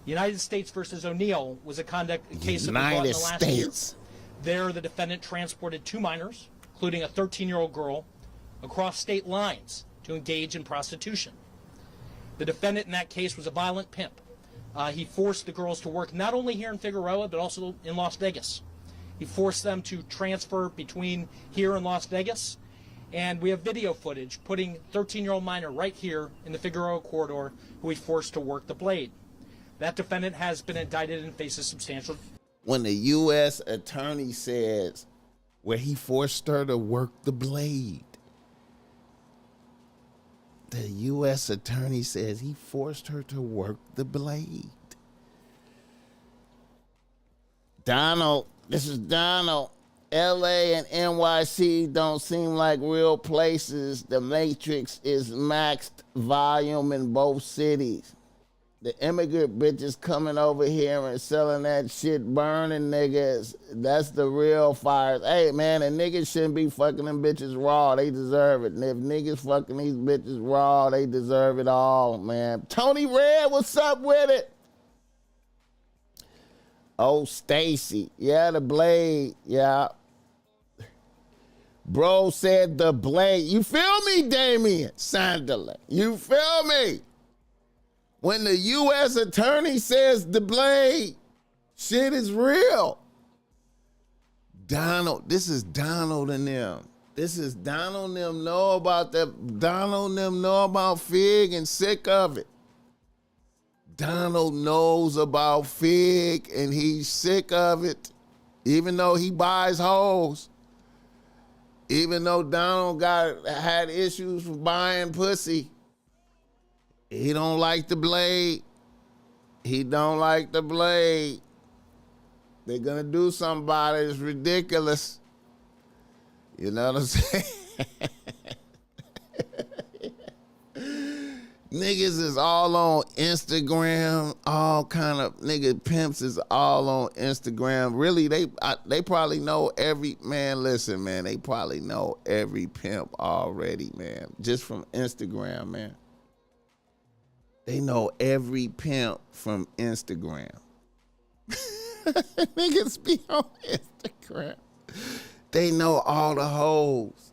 United States versus O'Neill was a case that we brought in the last year. There, the defendant transported 2 minors, including a 13-year-old girl, across state lines to engage in prostitution. The defendant in that case was a violent pimp. He forced the girls to work not only here in Figueroa, but also in Las Vegas. He forced them to transfer between here and Las Vegas. And we have video footage putting 13-year-old minor right here in the Figueroa corridor who he forced to work the blade. That defendant has been indicted and faces substantial. When the U.S. attorney says where he forced her to work the blade, the U.S. attorney says he forced her to work the blade. Donald, this is Donald. LA and NYC don't seem like real places. The Matrix is maxed volume in both cities. The immigrant bitches coming over here and selling that shit, burning niggas. That's the real fires. Hey, man, the niggas shouldn't be fucking them bitches raw. They deserve it. And if niggas fucking these bitches raw, they deserve it all, man. Tony Red, what's up with it? Oh, Stacy. Yeah, the Blade. Yeah. Bro said the Blade. You feel me, Damian Sandler? You feel me? When the U.S. attorney says the Blade, shit is real. Donald, this is Donald and them. This is Donald and them know about that. Donald and them know about Fig and sick of it. Donald knows about Fig and he's sick of it. Even though he buys hoes. Even though Donald had issues with buying pussy. He don't like the Blade. He don't like the Blade. They're gonna do something about it. It's ridiculous. You know what I'm saying? Niggas is all on Instagram. All kind of nigga pimps is all on Instagram. Really, they probably know every man. Listen, man, they probably know every pimp already, man. Just from Instagram, man. They know every pimp from Instagram. Niggas be on Instagram. They know all the hoes.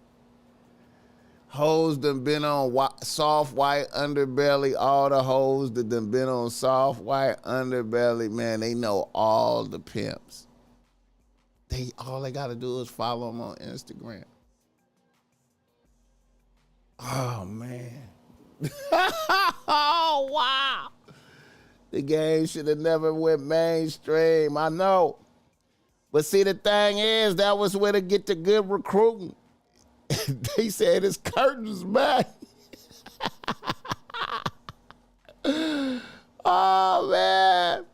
Hoes done been on soft white underbelly. All the hoes that done been on soft white underbelly, man, they know all the pimps. All they gotta do is follow them on Instagram. Oh, man. Oh, wow. The game should have never went mainstream. I know. But see, the thing is, that was where to get the good recruiting. They said it's curtains back. Oh, man.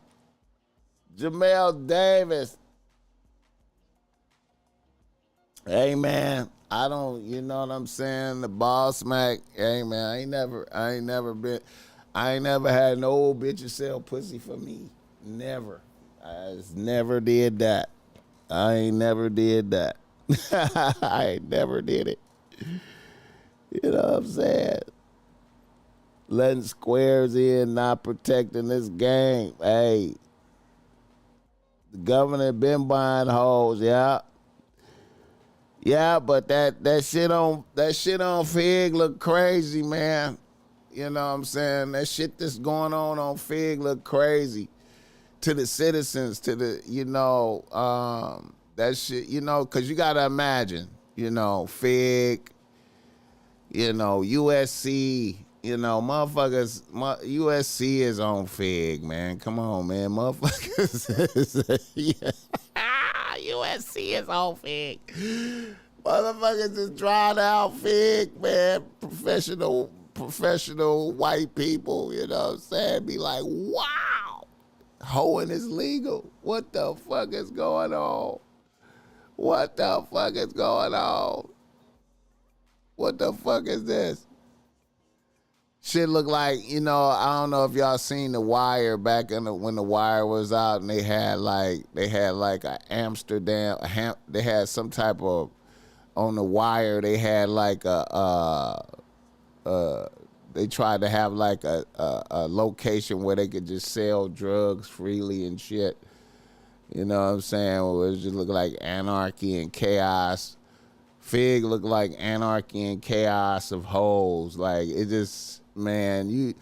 Jamel Davis. Hey, man. I don't, you know what I'm saying? The BossMack, hey man, I ain't never had no bitches sell pussy for me. Never. I just never did that. I ain't never did that. I ain't never did it. You know what I'm saying? Letting squares in, not protecting this game. Hey, the governor been buying hoes, yeah. Yeah, but that shit on Fig look crazy, man. You know what I'm saying? That shit that's going on Fig look crazy to the citizens, to the, you know, that shit, you know, because you got to imagine, you know, Fig, you know, USC, you know, motherfuckers, USC is on Fig, man. Come on, man. Motherfuckers. Yeah. USC is on Fig. Motherfuckers is drawing out Fig, man. Professional white people, you know what I'm saying? Be like, wow, hoeing is legal. What the fuck is going on? What the fuck is going on? What the fuck is this? Shit look like, you know, I don't know if y'all seen The Wire back when The Wire was out, and they had like a Amsterdam, they had some type of, on The Wire, they had like they tried to have like a location where they could just sell drugs freely and shit. You know what I'm saying? It just looked like anarchy and chaos. Fig looked like anarchy and chaos of hoes. Like, it just, man, you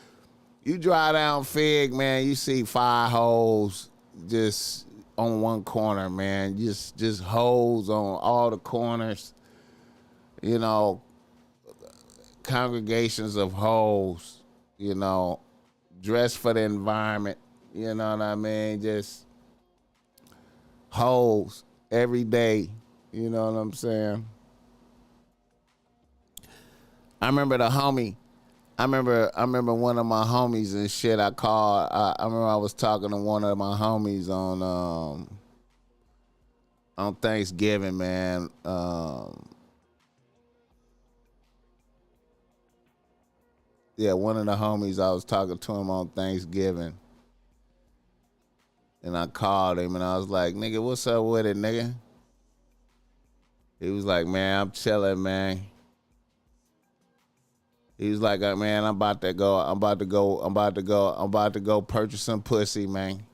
drive down Fig, man, you see 5 hoes just on one corner, man. Just hoes on all the corners. You know, congregations of hoes, you know, dressed for the environment. You know what I mean? Just hoes every day. You know what I'm saying? I remember one of my homies and shit. I remember I was talking to one of my homies on Thanksgiving, man. Yeah, one of the homies, I was talking to him on Thanksgiving. And I called him and I was like, nigga, what's up with it, nigga? He was like, man, I'm chilling, man. He was like, man, I'm about to go purchase some pussy, man.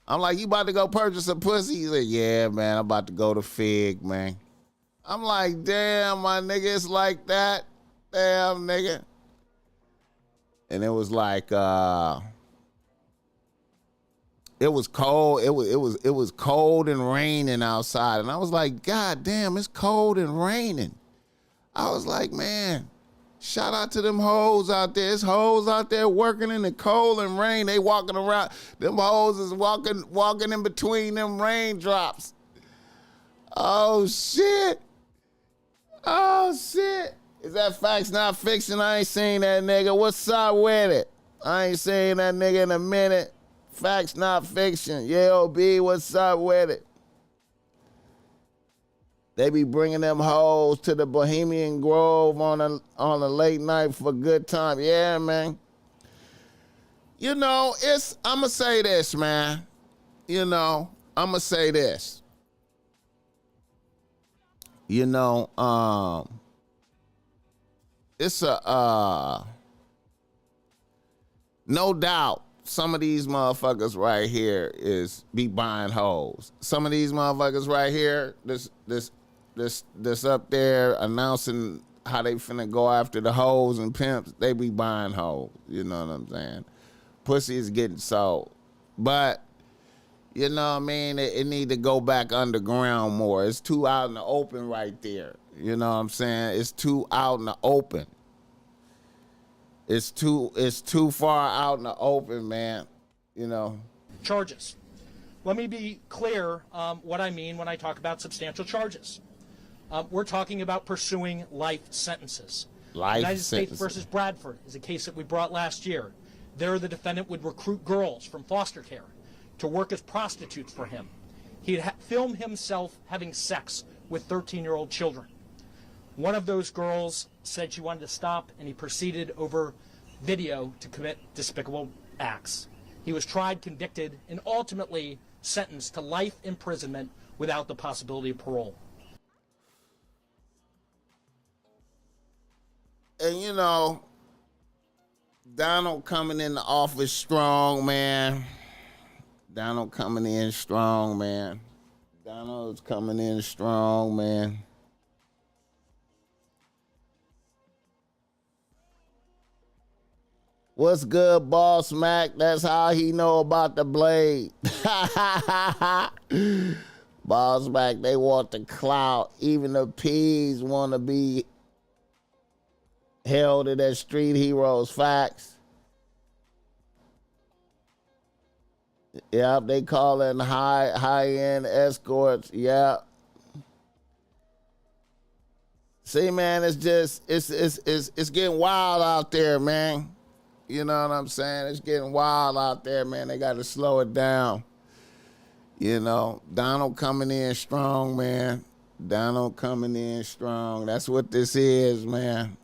I'm like, you about to go purchase some pussy? He's like, yeah, man, I'm about to go to Fig, man. I'm like, damn, my nigga, it's like that. Damn, nigga. And it was like, it was cold. It was cold and raining outside. And I was like, God damn, it's cold and raining. I was like, man, shout out to them hoes out there. There's hoes out there working in the cold and rain. They walking around. Them hoes is walking in between them raindrops. Oh, shit. Oh, shit. Is that facts, not fiction? I ain't seen that nigga. What's up with it? I ain't seen that nigga in a minute. Facts, not fiction. Yeah, OB, what's up with it? They be bringing them hoes to the Bohemian Grove on a late night for a good time. Yeah, man. You know, I'ma say this, man. You know, I'ma say this. You know, it's no doubt some of these motherfuckers right here is be buying hoes. Some of these motherfuckers right here, this up there announcing how they finna go after the hoes and pimps, they be buying hoes. You know what I'm saying? Pussy is getting sold. But, you know what I mean? It need to go back underground more. It's too out in the open right there. You know what I'm saying? It's too out in the open. It's too far out in the open, man. You know. Charges. Let me be clear what I mean when I talk about substantial charges. We're talking about pursuing life sentences. United States versus Bradford is a case that we brought last year. There, the defendant would recruit girls from foster care to work as prostitutes for him. He'd film himself having sex with 13-year-old children. One of those girls said she wanted to stop, and he proceeded over video to commit despicable acts. He was tried, convicted, and ultimately sentenced to life imprisonment without the possibility of parole. And, you know, Donald coming in the office strong, man. Donald coming in strong, man. Donald's coming in strong, man. What's good, BossMack? That's how he know about the blade. BossMack, they want the clout. Even the P's want to be held to that street heroes. Facts. Yep, they call it high-end escorts. Yep. See, man, it's getting wild out there, man. You know what I'm saying? It's getting wild out there, man. They got to slow it down. You know, Donald coming in strong, man. Donald coming in strong. That's what this is, man.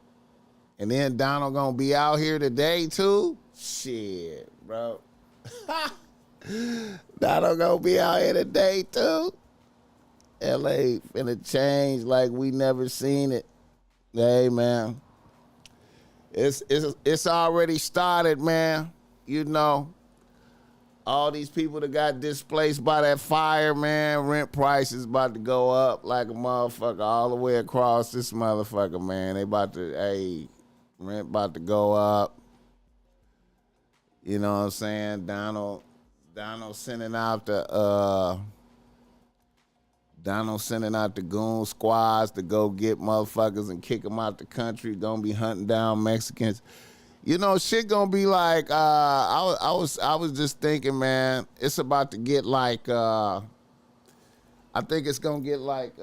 And then Donald gonna be out here today, too? Shit, bro. Donald gonna be out here today, too? L.A. finna change like we never seen it. Hey, man. It's already started, man. You know, all these people that got displaced by that fire, man, rent prices about to go up like a motherfucker all the way across this motherfucker, man. They about to, rent about to go up. You know what I'm saying? Donald sending out the goon squads to go get motherfuckers and kick them out the country. Gonna be hunting down Mexicans. You know, shit gonna be like. I was just thinking, man. It's about to get like. I think it's gonna get like.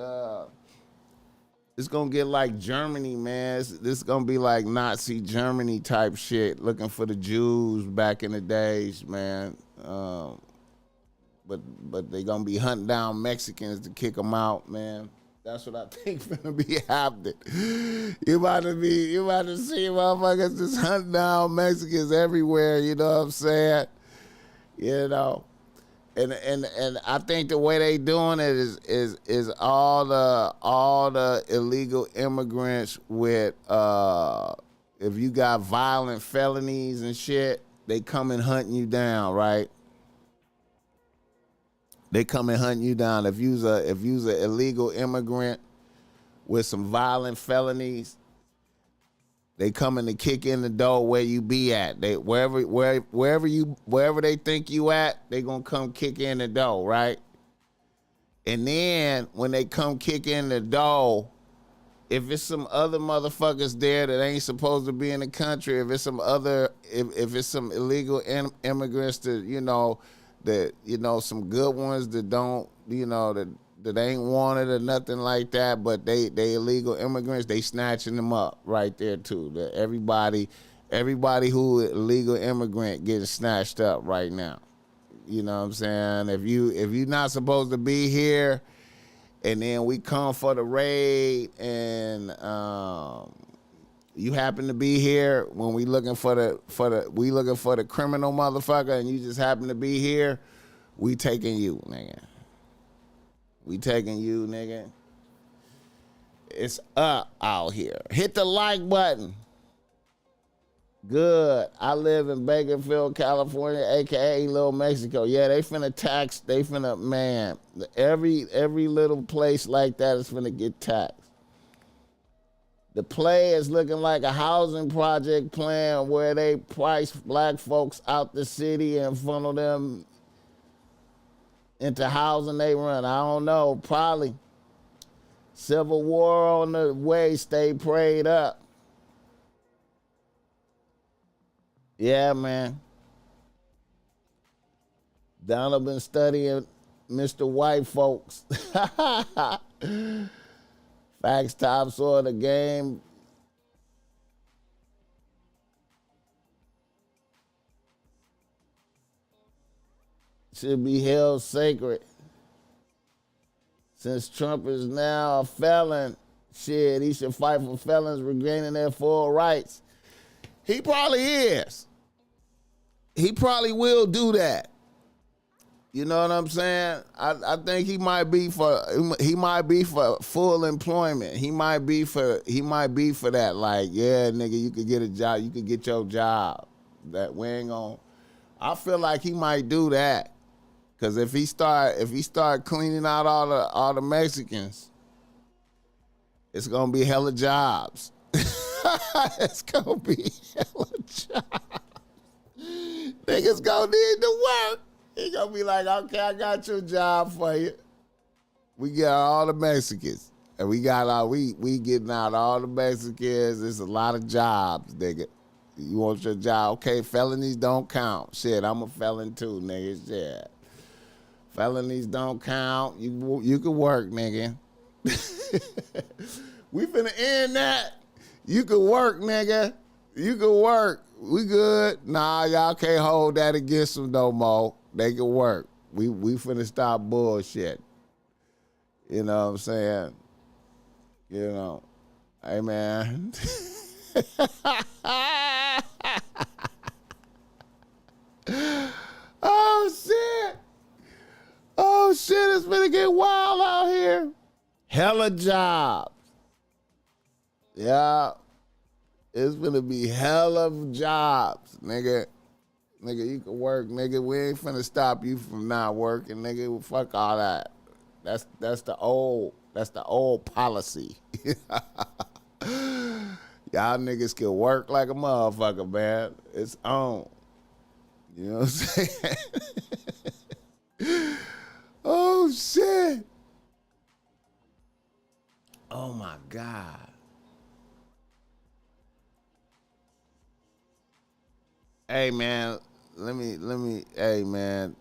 It's gonna get like Germany, man. This is gonna be like Nazi Germany type shit. Looking for the Jews back in the days, man. but they gonna be hunting down Mexicans to kick them out, man. That's what I think gonna be happening. You about to see motherfuckers just hunting down Mexicans everywhere. You know what I'm saying? You know, and I think the way they doing it is all the illegal immigrants with if you got violent felonies and shit, they come and hunting you down, right? They come and hunt you down. If you's a illegal immigrant with some violent felonies, they coming to kick in the door where you be at. They wherever they think you at, they gonna come kick in the door, right? And then when they come kick in the door, if it's some other motherfuckers there that ain't supposed to be in the country, if it's some illegal immigrants that some good ones that don't, that ain't wanted or nothing like that, but they illegal immigrants, they snatching them up right there too. Everybody who illegal immigrant getting snatched up right now. You know what I'm saying? If you not supposed to be here, and then we come for the raid, and you happen to be here when we looking for the criminal motherfucker, and you just happen to be here, we taking you, nigga. We taking you, nigga. It's up out here. Hit the like button. Good. I live in Bakersfield, California, aka Little Mexico. Yeah, they finna tax. Man, every little place like that is finna get taxed. The play is looking like a housing project plan where they price black folks out the city and funnel them into housing they run. I don't know, probably. Civil war on the way, stay prayed up. Yeah, man. Donna been studying Mr. White folks. Facts top saw the game. Should be held sacred. Since Trump is now a felon, shit, he should fight for felons regaining their full rights. He probably is. He probably will do that. You know what I'm saying? I think he might be for full employment. He might be for that. Like, yeah, nigga, you could get a job. You could get your job. That we ain't gonna. I feel like he might do that. Cause if he start cleaning out all the Mexicans, it's gonna be hella jobs. It's gonna be hella jobs. Niggas gonna need to work. He gonna be like, okay, I got your job for you. We got all the Mexicans. And we getting out all the Mexicans. There's a lot of jobs, nigga. You want your job? Okay, felonies don't count. Shit, I'm a felon too, nigga. Shit. Felonies don't count. You can work, nigga. We finna end that. You can work, nigga. You can work. We good. Nah, y'all can't hold that against them no more. They can work. We finna stop bullshit. You know what I'm saying? You know. Hey, man. Oh, shit. Oh, shit. It's finna get wild out here. Hella jobs. Yeah. It's gonna be hell of jobs, nigga. Nigga, you can work, nigga. We ain't finna stop you from not working, nigga. Fuck all that. That's the old policy. Y'all niggas can work like a motherfucker, man. It's on. You know what I'm saying? Oh shit. Oh my God. Hey man, hey man,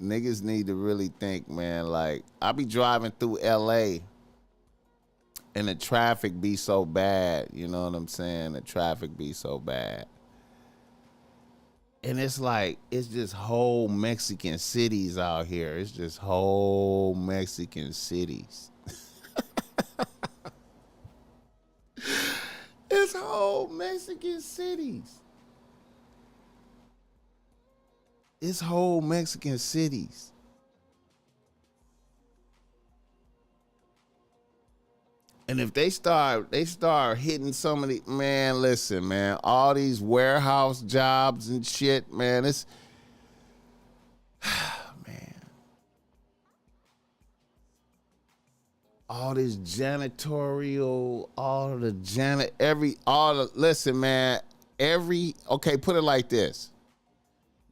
niggas need to really think, man. Like, I be driving through LA and the traffic be so bad, you know what I'm saying? The traffic be so bad. And it's like, it's just whole Mexican cities out here. It's just whole Mexican cities. It's whole Mexican cities. It's whole Mexican cities. And if they start hitting some of the, man, listen, man, all these warehouse jobs and shit, man, it's, man, all this janitorial, listen, man, okay, put it like this.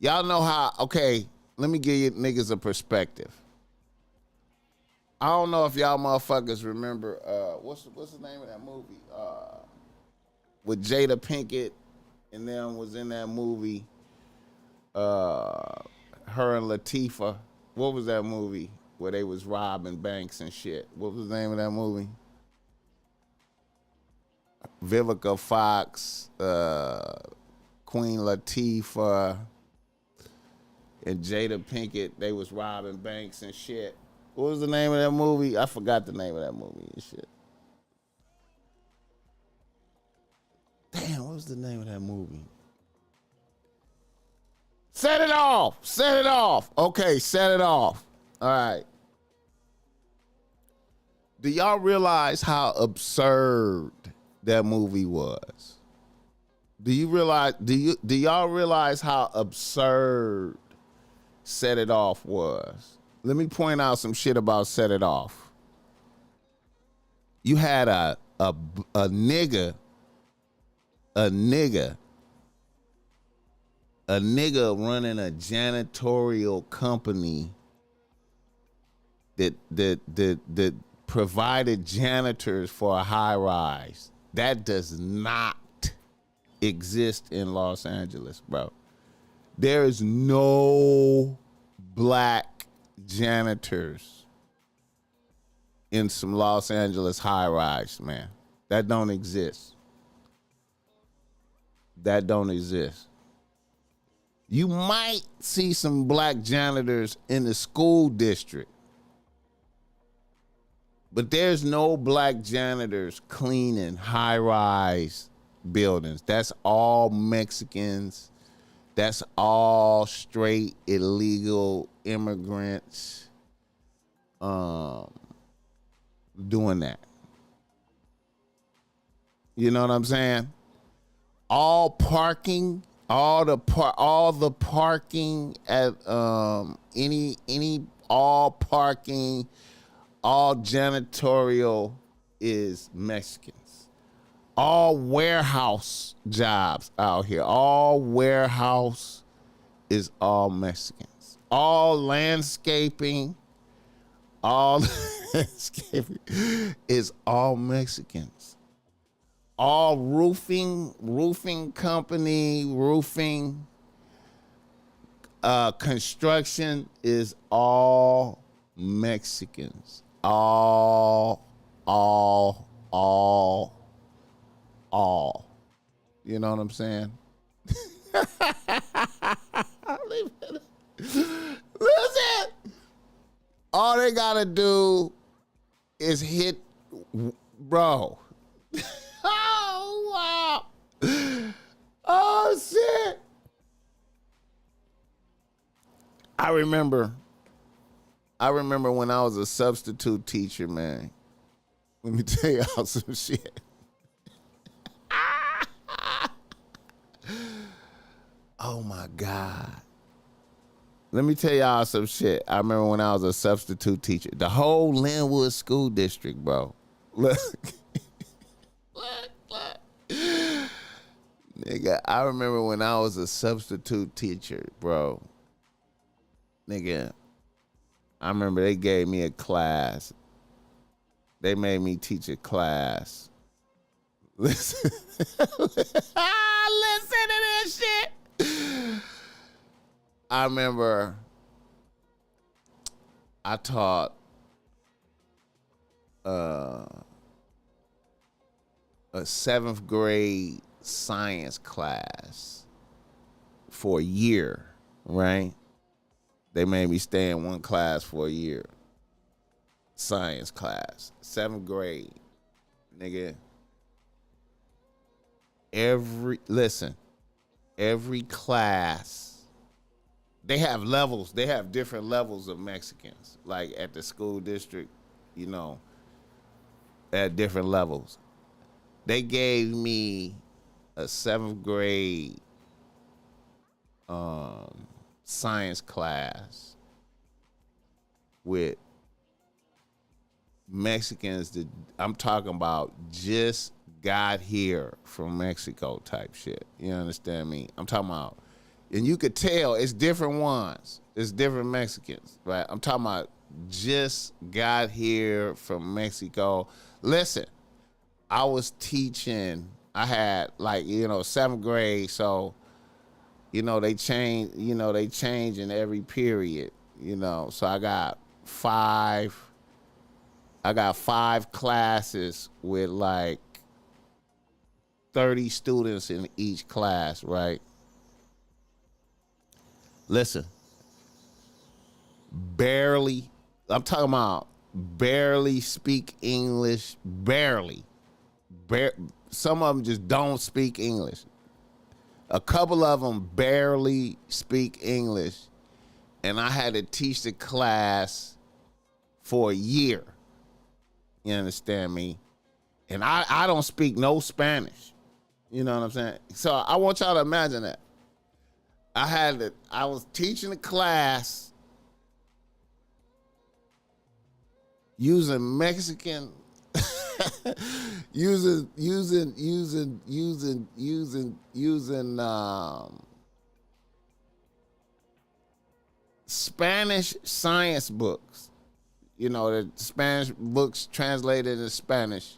Y'all know how, okay, let me give you niggas a perspective. I don't know if y'all motherfuckers remember what's the name of that movie? With Jada Pinkett and them was in that movie. Her and Latifah. What was that movie where they was robbing banks and shit? What was the name of that movie? Vivica Fox, Queen Latifah, and Jada Pinkett. They was robbing banks and shit. What was the name of that movie? I forgot the name of that movie and shit. Damn, what was the name of that movie? Set It Off. Set It Off. Okay, Set It Off. All right. Do y'all realize how absurd that movie was? Do y'all realize how absurd Set It Off was? Let me point out some shit about Set It Off. You had a nigga running a janitorial company that provided janitors for a high rise. That does not exist in Los Angeles, bro. There is no black janitors in some Los Angeles high rise, man. That don't exist. That don't exist. You might see some black janitors in the school district, but there's no black janitors cleaning high rise buildings. That's all Mexicans. That's all straight illegal immigrants doing that. You know what I'm saying? All the parking at all parking, all janitorial is Mexicans. All warehouse jobs out here, all warehouse is all Mexicans. All landscaping is all Mexicans. All roofing company, construction is all Mexicans. All. You know what I'm saying? Listen. All they gotta do is hit, bro. Oh, wow. Oh, shit. I remember when I was a substitute teacher, man. Let me tell y'all some shit. Oh, my God. Let me tell y'all some shit. I remember when I was a substitute teacher. The whole Linwood School District, bro. Look. Look. Nigga, I remember when I was a substitute teacher, bro. Nigga, I remember they gave me a class. They made me teach a class. Listen. Listen to this shit. I remember I taught a 7th grade science class. for a year, right? They made me stay in one class for a year. Science class, 7th grade, nigga. Every class, they have levels. They have different levels of Mexicans, like at the school district, you know, at different levels. They gave me a 7th grade science class with Mexicans that I'm talking about just got here from Mexico type shit. You understand me? I'm talking about, and you could tell it's different ones. It's different Mexicans, right? I'm talking about just got here from Mexico. Listen, I was teaching, I had 7th grade, so they change in every period, so I got five classes with like 30 students in each class, right? Listen, I'm talking about barely speak English, barely. Some of them just don't speak English. A couple of them barely speak English, and I had to teach the class for a year. You understand me? And I don't speak no Spanish. You know what I'm saying? So I want y'all to imagine that. I was teaching the class using Mexican using Spanish science books. The Spanish books translated into Spanish.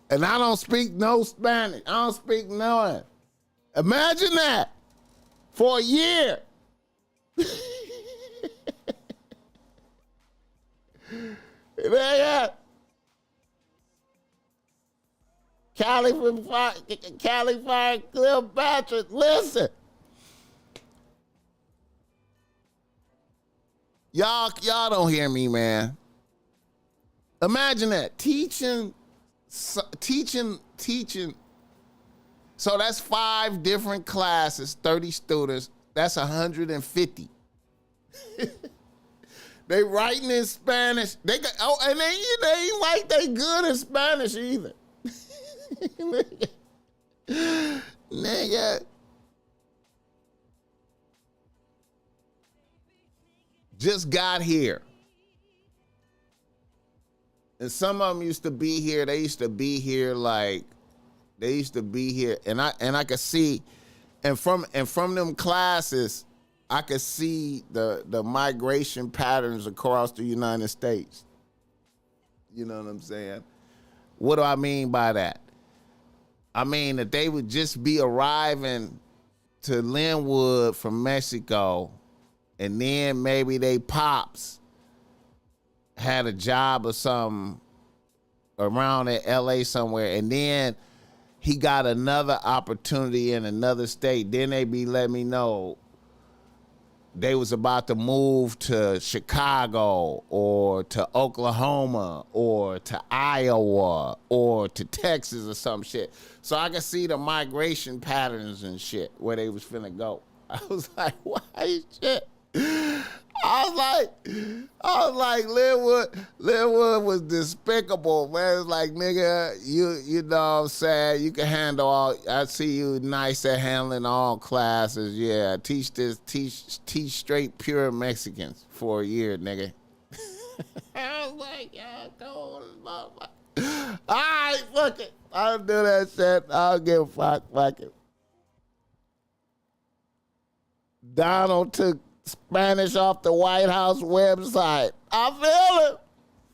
And I don't speak no Spanish. I don't speak none. Imagine that for a year. Yeah. California, Cleopatra, listen. Y'all don't hear me, man. Imagine that. Teaching. So that's 5 different classes, 30 students. That's 150. They writing in Spanish. And they ain't like they good in Spanish either. Nigga. Just got here. And some of them used to be here. They used to be here and I could see, and from them classes, I could see the migration patterns across the United States. You know what I'm saying? What do I mean by that? I mean that they would just be arriving to Linwood from Mexico, and then maybe they pops had a job or something around in LA somewhere, and then he got another opportunity in another state. Then they be letting me know they was about to move to Chicago or to Oklahoma or to Iowa or to Texas or some shit. So I could see the migration patterns and shit where they was finna go. I was like, why shit? I was like, Linwood was despicable, man. It was like, nigga, you know what I'm saying? You can handle all. I see you nice at handling all classes. Yeah, teach straight pure Mexicans for a year, nigga. I was like, yeah, go on. All right, fuck it. I'll do that shit. I'll give a fuck it. Donald took Spanish off the White House website. I feel it.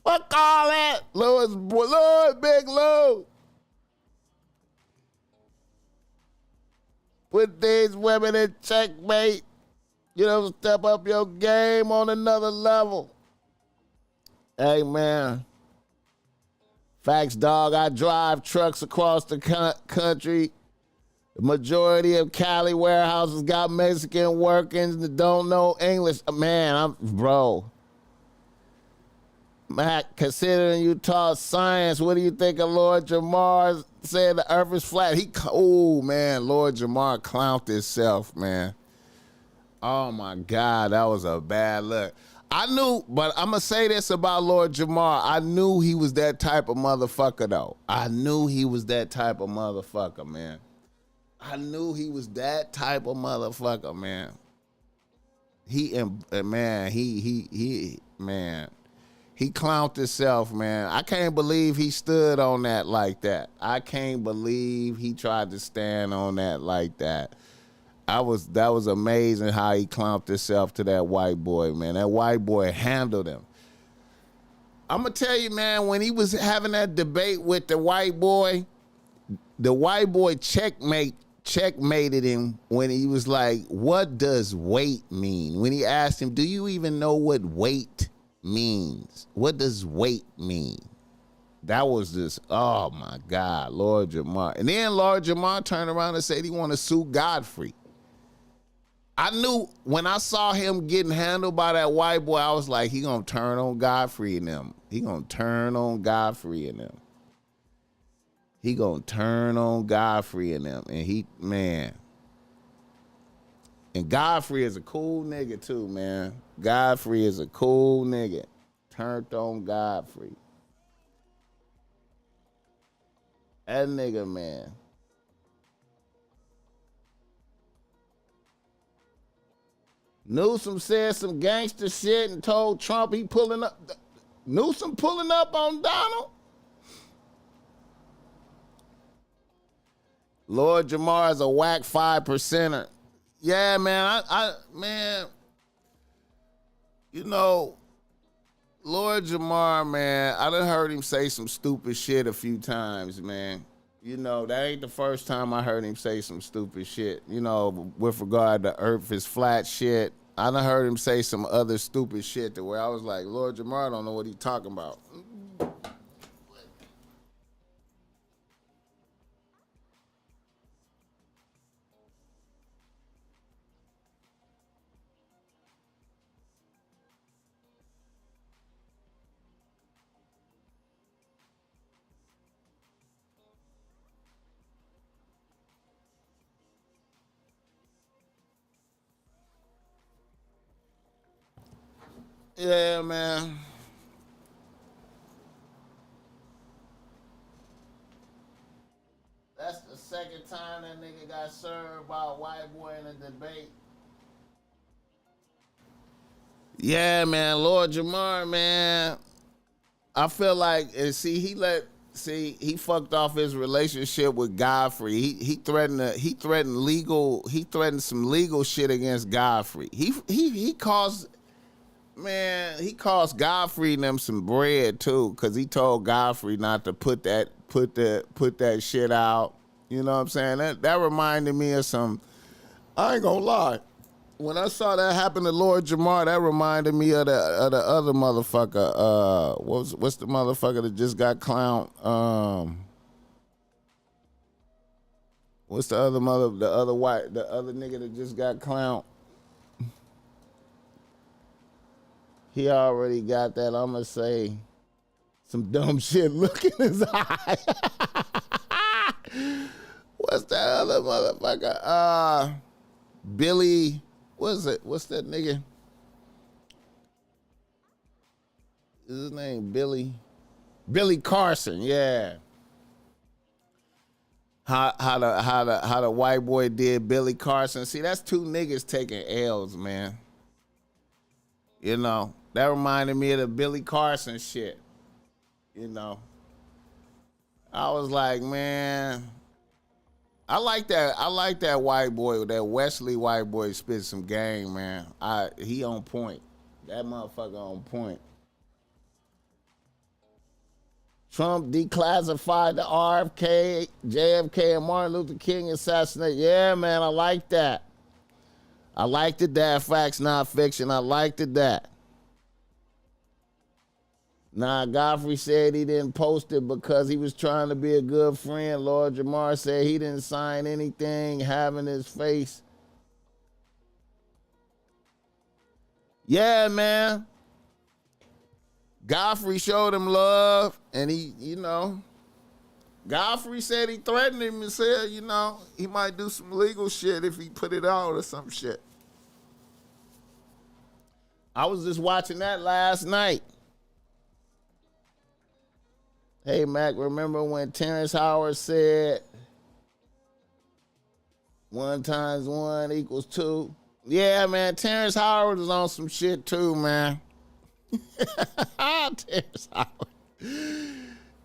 Fuck all that. Louis, Big Lou. Put these women in checkmate. Step up your game on another level. Hey, man. Facts, dog. I drive trucks across the country. The majority of Cali warehouses got Mexican workers that don't know English. Man, bro. Mac, considering you taught science, what do you think of Lord Jamar said the earth is flat? Man, Lord Jamar clowned himself, man. Oh my God, that was a bad look. I knew, but I'm going to say this about Lord Jamar. I knew he was that type of motherfucker, though. I knew he was that type of motherfucker, man. I knew he was that type of motherfucker, man. He clowned himself, man. I can't believe he stood on that like that. I can't believe he tried to stand on that like that. That was amazing how he clowned himself to that white boy, man. That white boy handled him. I'm going to tell you, man, when he was having that debate with the white boy checkmated him when he was like, what does weight mean? When he asked him, do you even know what weight means? What does weight mean? That was just, oh my God, Lord Jamar. And then Lord Jamar turned around and said he want to sue Godfrey. I knew when I saw him getting handled by that white boy, I was like, he gonna turn on Godfrey and them. He gonna turn on Godfrey and them. He gonna turn on Godfrey and them. And Godfrey is a cool nigga too, man. Godfrey is a cool nigga. Turned on Godfrey. That nigga, man. Newsom said some gangster shit and told Trump he pulling up. Newsom pulling up on Donald? Lord Jamar is a whack 5%er. Yeah, man, man, you know, Lord Jamar, man, I done heard him say some stupid shit a few times, man. You know, that ain't the first time I heard him say some stupid shit. You know, with regard to earth is flat shit. I done heard him say some other stupid shit to where I was like, Lord Jamar don't know what he talking about. Yeah, man. That's the second time that nigga got served by a white boy in a debate. Yeah, man. Lord Jamar, man. I feel like, he fucked off his relationship with Godfrey. He threatened some legal shit against Godfrey. He caused Godfrey and them some bread too, cause he told Godfrey not to put that shit out. You know what I'm saying? That reminded me of some. I ain't gonna lie. When I saw that happen to Lord Jamar, that reminded me of the other motherfucker. What's the motherfucker that just got clowned? What's the other nigga that just got clowned? He already got that, I'm going to say, some dumb shit look in his eye. What's that other motherfucker? Billy, what's that nigga? Is his name Billy? Billy Carson, yeah. How the white boy did Billy Carson. See, that's two niggas taking L's, man. You know, that reminded me of the Billy Carson shit. You know, I was like, man, I like that white boy, that Wesley white boy spit some game, man. He on point. That motherfucker on point. Trump declassified the RFK, JFK, and Martin Luther King assassination. Yeah, man, I like that. I liked it that. Facts, not fiction. I liked it that. Nah, Godfrey said he didn't post it because he was trying to be a good friend. Lord Jamar said he didn't sign anything having his face. Yeah, man. Godfrey showed him love, and he, Godfrey said he threatened him and said, he might do some legal shit if he put it out or some shit. I was just watching that last night. Hey, Mac, remember when Terrence Howard said 1 × 1 = 2? Yeah, man, Terrence Howard is on some shit too, man.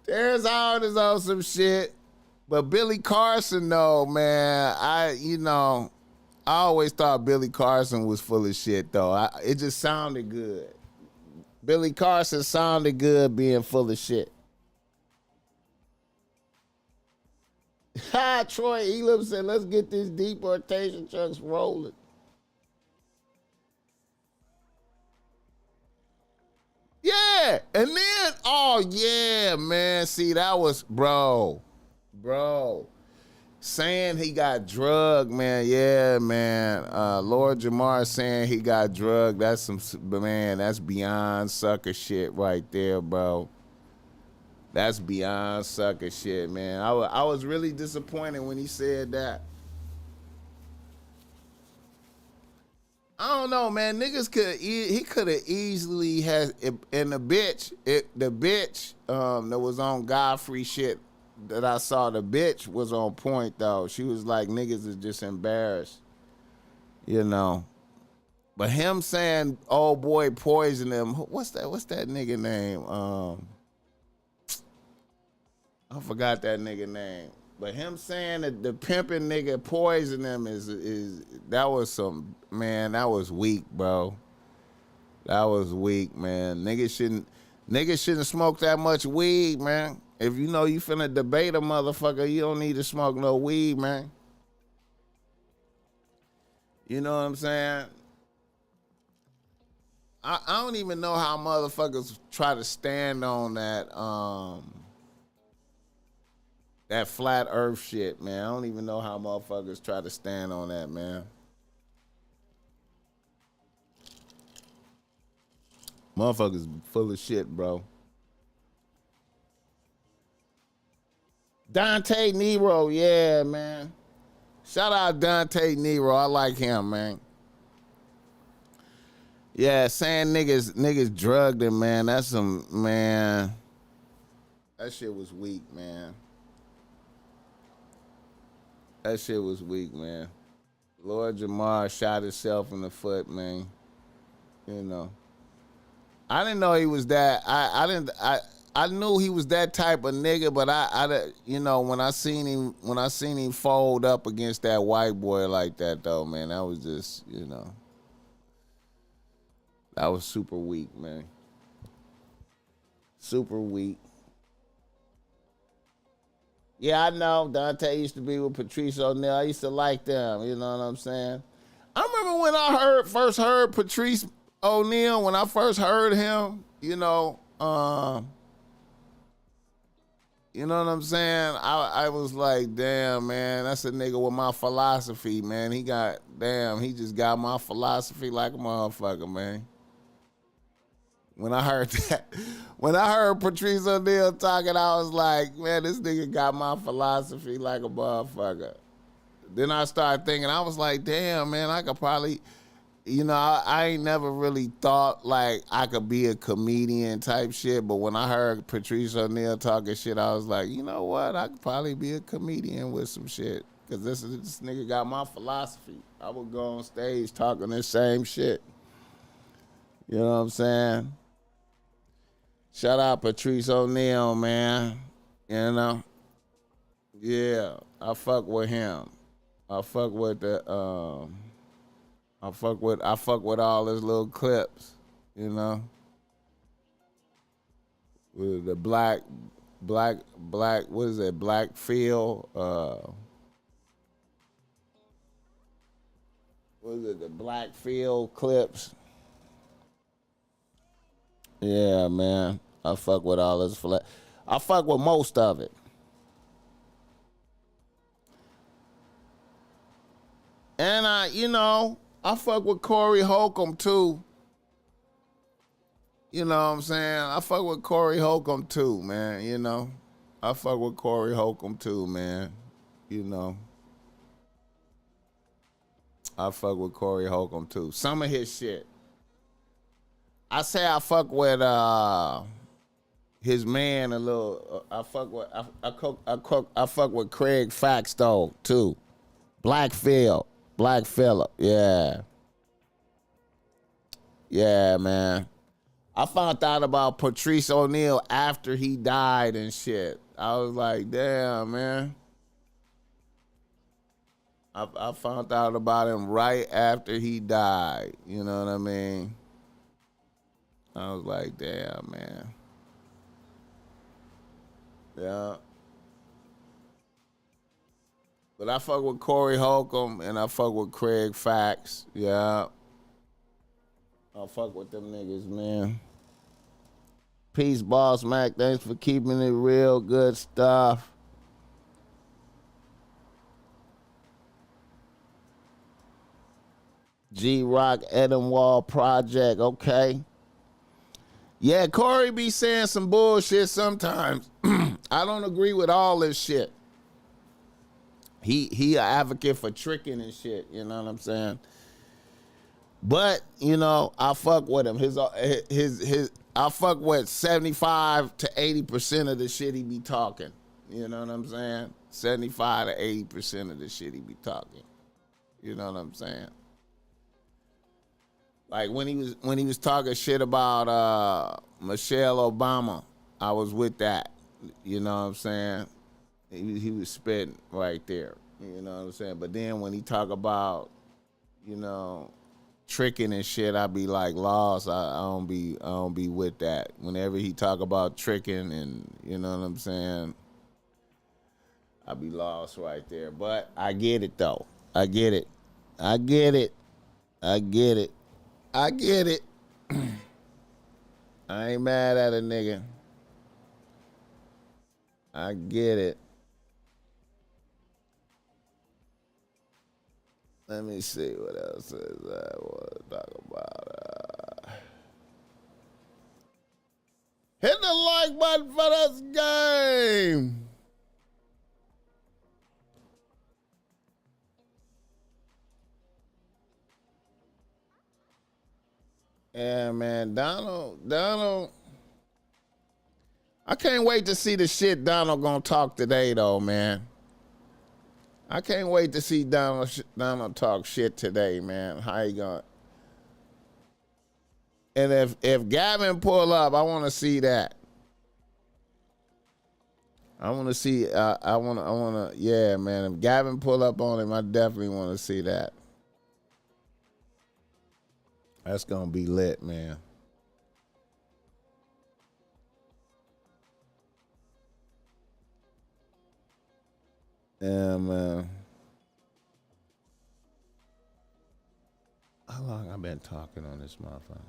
Terrence Howard is on some shit. But Billy Carson, though, man, I always thought Billy Carson was full of shit, though. It just sounded good. Billy Carson sounded good being full of shit. Troy Elam said, let's get these deportation trucks rolling. Yeah, and then, oh yeah, man. See, that was, bro. Saying he got drugged, man. Yeah, man. Lord Jamar saying he got drugged. That's that's beyond sucker shit right there, bro. That's beyond sucker shit, man. I was really disappointed when he said that. I don't know, man. Niggas he could have easily had, and the bitch that was on Godfrey shit that I saw, the bitch was on point though. She was like, niggas is just embarrassed, But him saying, "Oh boy, poison him." What's that nigga name? I forgot that nigga name. But him saying that the pimping nigga poison him is that was some, man, that was weak, bro. That was weak, man. Niggas shouldn't smoke that much weed, man. If you know you finna debate a motherfucker, you don't need to smoke no weed, man. You know what I'm saying? I don't even know how motherfuckers try to stand on that flat earth shit, man. I don't even know how motherfuckers try to stand on that, man. Motherfuckers full of shit, bro. Dante Nero, yeah, man. Shout out Dante Nero. I like him, man. Yeah, saying niggas drugged him, man. That's some, man. That shit was weak, man. That shit was weak, man. Lord Jamar shot himself in the foot, man. I didn't know he was that. I knew he was that type of nigga, but when I seen him fold up against that white boy like that, though, man, that was just, that was super weak, man. Super weak. Yeah, I know. Dante used to be with Patrice O'Neal. I used to like them. You know what I'm saying? I remember when I first heard Patrice O'Neal, when I first heard him, you know what I'm saying? I was like, damn, man, that's a nigga with my philosophy, man. He just got my philosophy like a motherfucker, man. When I heard that, when I heard Patrice O'Neal talking, I was like, man, this nigga got my philosophy like a motherfucker. Then I started thinking, I was like, damn, man, I could probably, I ain't never really thought like I could be a comedian type shit. But when I heard Patrice O'Neal talking shit, I was like, you know what? I could probably be a comedian with some shit. Because this nigga got my philosophy. I would go on stage talking this same shit. You know what I'm saying? Shout out Patrice O'Neal, man. Yeah, I fuck with him. I fuck with I fuck with all his little clips, With the black, what is it? Black feel. What is it? The black feel clips. Yeah, man. I fuck with all his I fuck with most of it. And I fuck with Corey Holcomb too. You know what I'm saying? I fuck with Corey Holcomb too, man. I fuck with Corey Holcomb too, man. I fuck with Corey Holcomb too. Some of his shit. I say I fuck with his man a little. I fuck with Craig Faxtone too. Black Phillip, yeah, man. I found out about Patrice O'Neal after he died and shit. I was like, damn, man. I found out about him right after he died. You know what I mean? I was like, damn, man. Yeah. But I fuck with Corey Holcomb and I fuck with Craig Fax. Yeah. I fuck with them niggas, man. Peace, BossMack. Thanks for keeping it real. Good stuff. G-Rock Edenwald Project. Okay. Yeah, Corey be saying some bullshit sometimes. I don't agree with all this shit. He an advocate for tricking and shit. You know what I'm saying? But I fuck with him. His I fuck with 75 to 80% of the shit he be talking. You know what I'm saying? 75 to 80% of the shit he be talking. You know what I'm saying? Like when he was talking shit about Michelle Obama, I was with that. You know what I'm saying? He was spitting right there. You know what I'm saying? But then when he talk about, tricking and shit, I be like lost. I don't be with that. Whenever he talk about tricking and you know what I'm saying, I be lost right there. But I get it though. I get it. I ain't mad at a nigga. I get it. Let me see what else is I want to talk about. Hit the like button for this game. Yeah, man, Donald. I can't wait to see the shit Donald gonna talk today, though, man. I can't wait to see Donald talk shit today, man. How he gonna? And if Gavin pull up, I want to see that. I want to see. I want to. Yeah, man. If Gavin pull up on him, I definitely want to see that. That's gonna be lit, man. Yeah, man. How long I been talking on this motherfucker?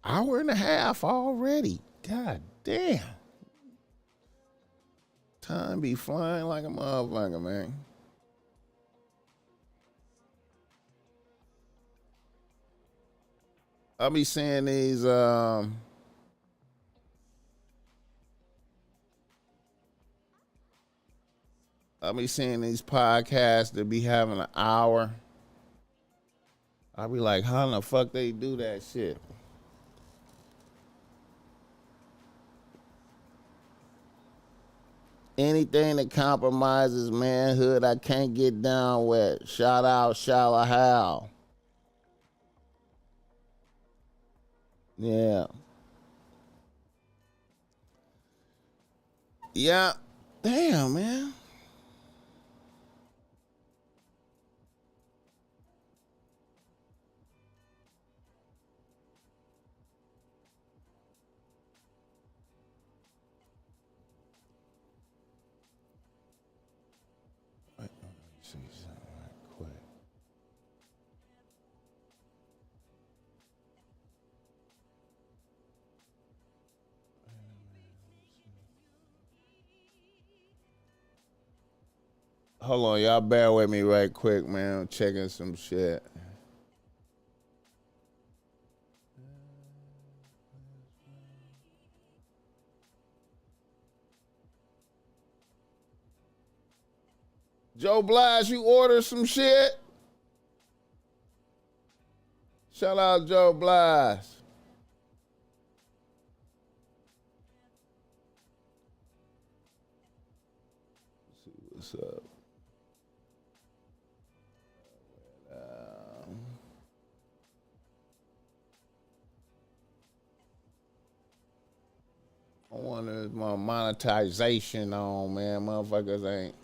Hour and a half already. God damn. Time be flying like a motherfucker, man. I'll be seeing these podcasts that be having an hour. I'll be like, how in the fuck they do that shit? Anything that compromises manhood, I can't get down with. Shout out, Shallow Hal. Yeah. Yeah. Damn, man. Wait, let me see something right quick. Hold on, y'all bear with me right quick, man. I'm checking some shit. Joe Blige, you ordered some shit? Shout out Joe Blige. Let's see what's up. I wonder if my monetization on, man. Motherfuckers ain't.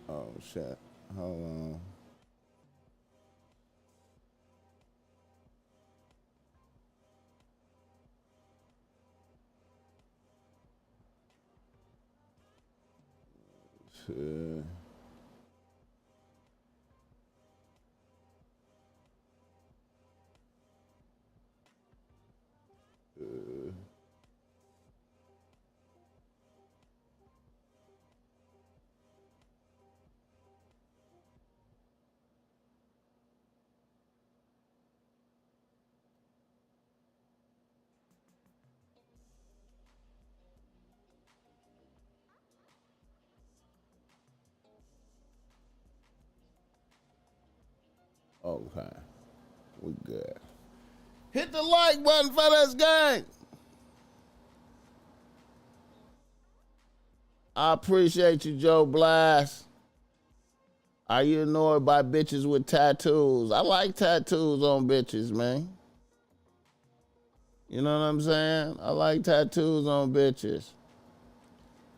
Oh, shit. Hold on. Shit. Okay. We good. Hit the like button for this gang. I appreciate you, Joe Blast. Are you annoyed by bitches with tattoos? I like tattoos on bitches, man. You know what I'm saying? I like tattoos on bitches.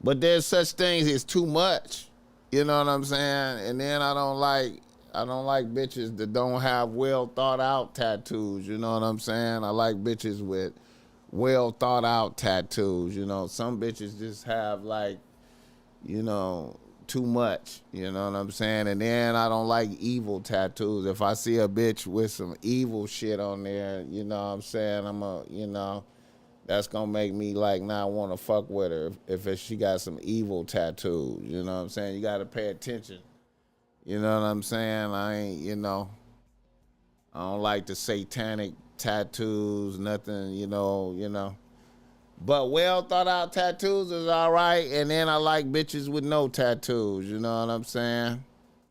But there's such things as too much. You know what I'm saying? And then I don't like bitches that don't have well thought out tattoos. You know what I'm saying? I like bitches with well thought out tattoos. You know, some bitches just have like, you know, too much. You know what I'm saying? And then I don't like evil tattoos. If I see a bitch with some evil shit on there, you know what I'm saying? That's gonna make me like not want to fuck with her if she got some evil tattoos. You know what I'm saying? You gotta pay attention. You know what I'm saying? I don't like the satanic tattoos, nothing, you know. But well thought out tattoos is all right. And then I like bitches with no tattoos, you know what I'm saying?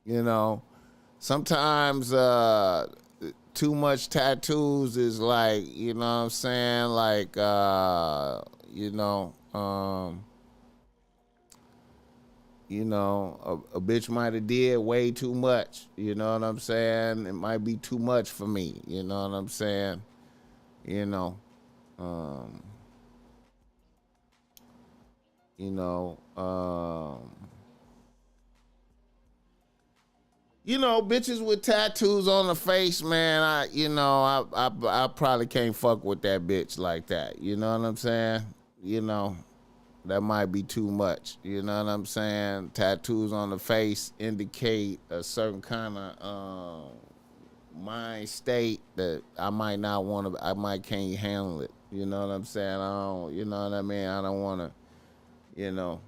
You know, sometimes too much tattoos is like, you know what I'm saying? Like, a bitch might have did way too much. You know what I'm saying? It might be too much for me. You know what I'm saying? You know, um, you know, bitches with tattoos on the face, man. I probably can't fuck with that bitch like that. You know what I'm saying? You know, that might be too much. You know what I'm saying? Tattoos on the face indicate a certain kind of mind state that I might not want to. I might can't handle it. You know what I'm saying? I don't. You know what I mean? I don't want to. You know.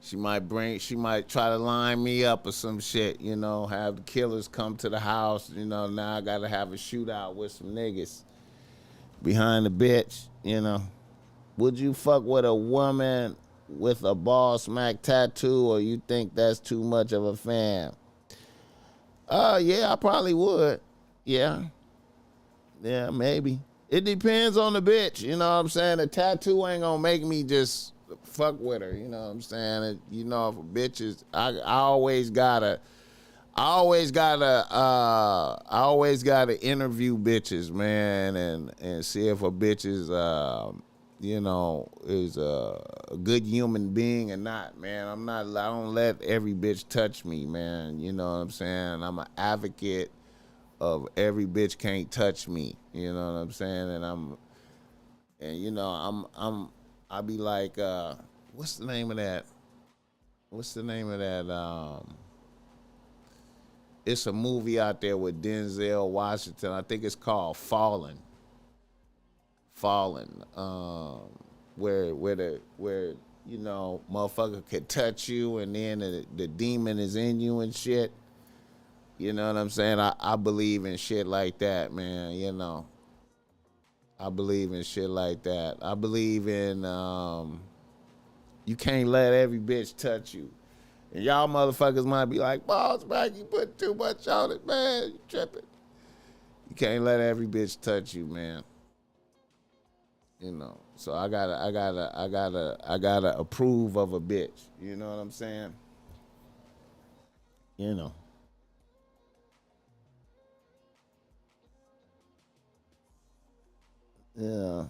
She might try to line me up or some shit, you know, have the killers come to the house, you know, now I gotta have a shootout with some niggas behind the bitch, you know. Would you fuck with a woman with a BossMack tattoo or you think that's too much of a fan? Yeah, I probably would. Yeah. Yeah, maybe. It depends on the bitch, you know what I'm saying? A tattoo ain't gonna make me just fuck with her, you know what I'm saying? If a bitch is, I always gotta interview bitches, man, and see if a bitch is, is a good human being or not, man. I don't let every bitch touch me, man. You know what I'm saying? I'm an advocate of every bitch can't touch me. You know what I'm saying? I be like, what's the name of that? It's a movie out there with Denzel Washington. I think it's called Fallen. Fallen, where you know, motherfucker could touch you and then the demon is in you and shit. You know what I'm saying? I believe in shit like that, man. You know, I believe in shit like that. I believe in you can't let every bitch touch you. And y'all motherfuckers might be like, BossMack, you put too much on it, man. You tripping. You can't let every bitch touch you, man. You know, so I gotta approve of a bitch. You know what I'm saying? You know. Yeah.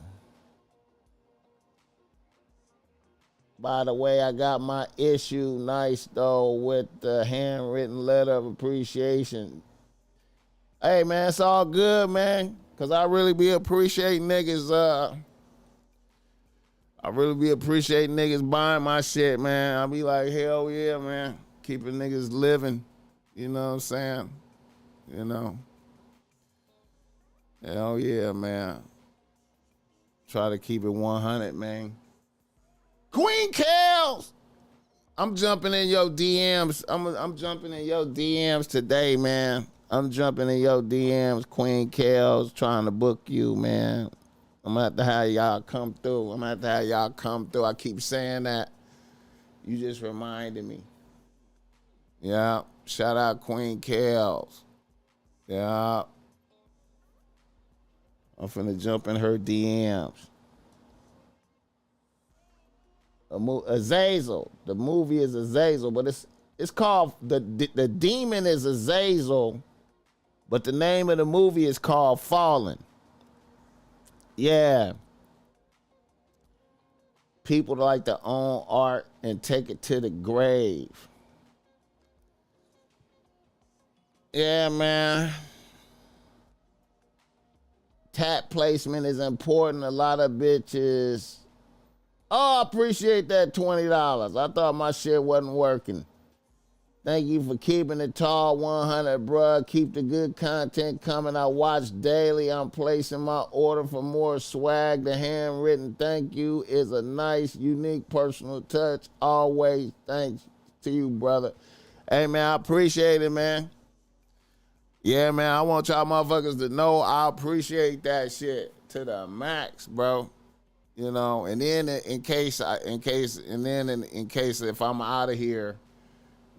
By the way, I got my issue nice though with the handwritten letter of appreciation. Hey man, it's all good, man. Cause I really be appreciating niggas. I really be appreciating niggas buying my shit, man. I be like, hell yeah, man. Keeping niggas living. You know what I'm saying? You know. Hell yeah, man. Try to keep it 100, man. Queen Kels! I'm jumping in your DMs. I'm jumping in your DMs today, man. I'm jumping in your DMs, Queen Kels, trying to book you, man. I'm gonna have to have y'all come through. I keep saying that. You just reminded me. Yeah. Shout out Queen Kels. Yeah. I'm finna jump in her DMs. Azazel. The movie is Azazel, but it's called the demon is Azazel, but the name of the movie is called Fallen. Yeah. People like to own art and take it to the grave. Yeah, man. Tap placement is important. A lot of bitches. Oh, I appreciate that $20. I thought my shit wasn't working. Thank you for keeping it tall 100, bruh. Keep the good content coming. I watch daily. I'm placing my order for more swag. The handwritten thank you is a nice, unique, personal touch. Always thanks to you, brother. Hey, man, I appreciate it, man. Yeah, man, I want y'all motherfuckers to know I appreciate that shit to the max, bro. You know, and then in case if I'm out of here,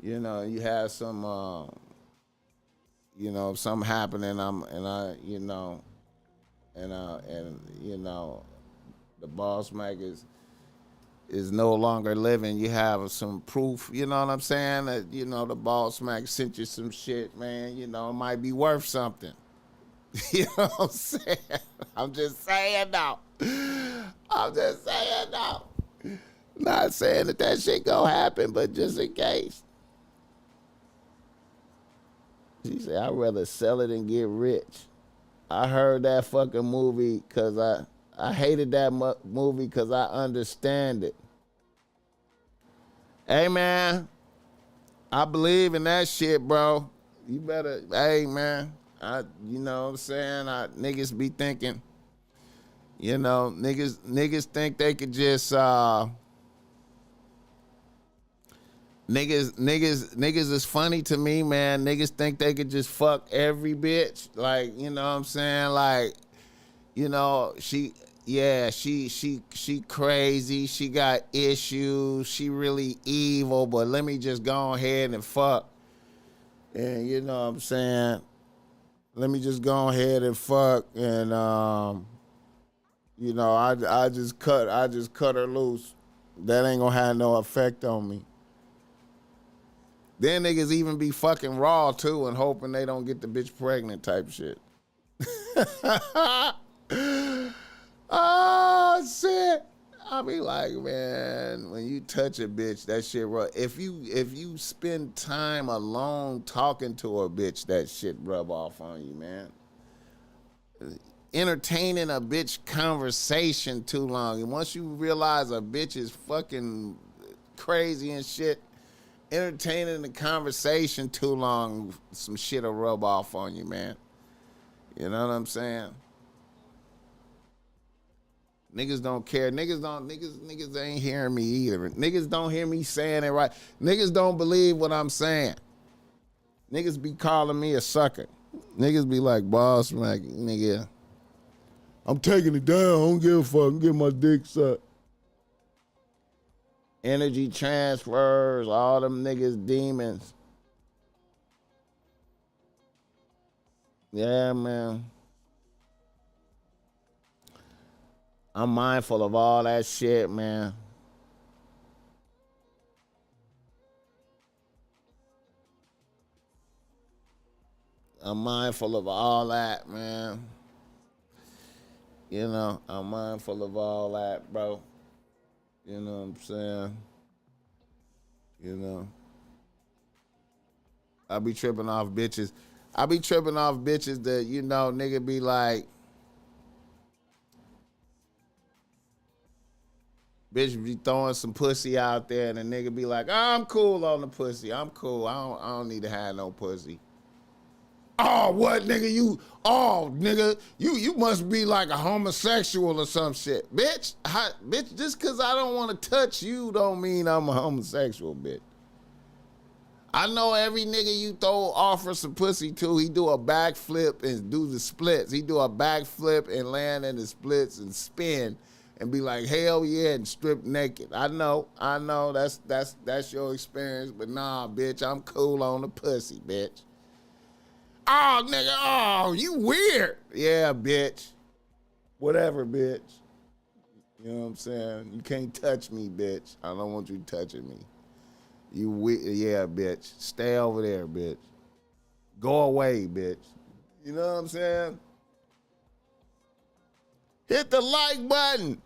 you know, you have some, you know, something happening, you know, the BossMack is no longer living. You have some proof, you know what I'm saying? That, you know, the BossMack sent you some shit, man. You know, it might be worth something. You know what I'm saying? I'm just saying now. Not saying that shit gonna happen, but just in case. She said, I'd rather sell it and get rich. I heard that fucking movie because I hated that movie because I understand it. Hey, man, I believe in that shit, bro. You better, hey, man, you know what I'm saying? Niggas be thinking, you know, niggas think they could just, Niggas is funny to me, man. Niggas think they could just fuck every bitch. Like, you know what I'm saying? Like, you know, she crazy. She got issues. She really evil, but let me just go ahead and fuck. And you know what I'm saying? Let me just go ahead and fuck. And, you know, I just cut her loose. That ain't gonna have no effect on me. Then niggas even be fucking raw too and hoping they don't get the bitch pregnant type shit. Oh shit. I be like, man, when you touch a bitch, that shit rub. If you spend time alone talking to a bitch, that shit rub off on you, man. Entertaining a bitch conversation too long. And once you realize a bitch is fucking crazy and shit, entertaining the conversation too long, some shit'll rub off on you, man. You know what I'm saying? Niggas don't care. Niggas ain't hearing me either. Niggas don't hear me saying it right. Niggas don't believe what I'm saying. Niggas be calling me a sucker. Niggas be like, BossMack, nigga, I'm taking it down. I don't give a fuck. I'm getting my dick sucked. Energy transfers, all them niggas demons. Yeah, man. I'm mindful of all that shit, man. I'm mindful of all that, man. You know, I'm mindful of all that, bro. You know what I'm saying? You know. I be tripping off bitches. I be tripping off bitches that, you know, nigga be like, bitch be throwing some pussy out there and the nigga be like, oh, I'm cool on the pussy. I'm cool. I don't need to have no pussy. Oh, what, nigga? You must be like a homosexual or some shit. Bitch, bitch, just because I don't want to touch you don't mean I'm a homosexual, bitch. I know every nigga you offer some pussy to, he do a backflip and do the splits. He do a backflip and land in the splits and spin and be like, hell yeah, and strip naked. I know, that's your experience, but nah, bitch, I'm cool on the pussy, bitch. Oh, nigga, oh, you weird. Yeah, bitch. Whatever, bitch. You know what I'm saying? You can't touch me, bitch. I don't want you touching me. You weird. Yeah, bitch. Stay over there, bitch. Go away, bitch. You know what I'm saying? Hit the like button.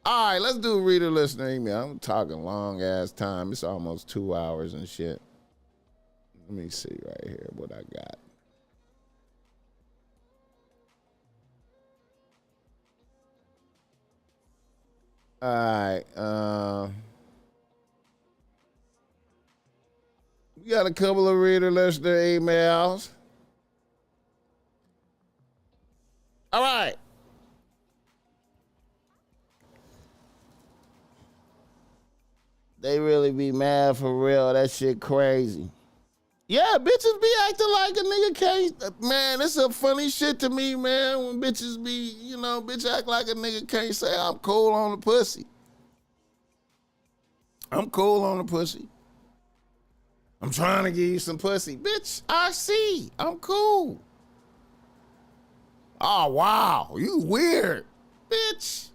All right, let's do reader listener email. I'm talking long ass time. It's almost 2 hours and shit. Let me see right here what I got. All right. We got a couple of reader listener emails. All right. They really be mad for real. That shit crazy. Yeah, bitches be acting like a nigga can't. Man, it's a funny shit to me, man, when bitches be, you know, bitch act like a nigga can't say I'm cool on the pussy. I'm cool on the pussy. I'm trying to give you some pussy. Bitch, I see. I'm cool. Oh, wow. You weird. Bitch.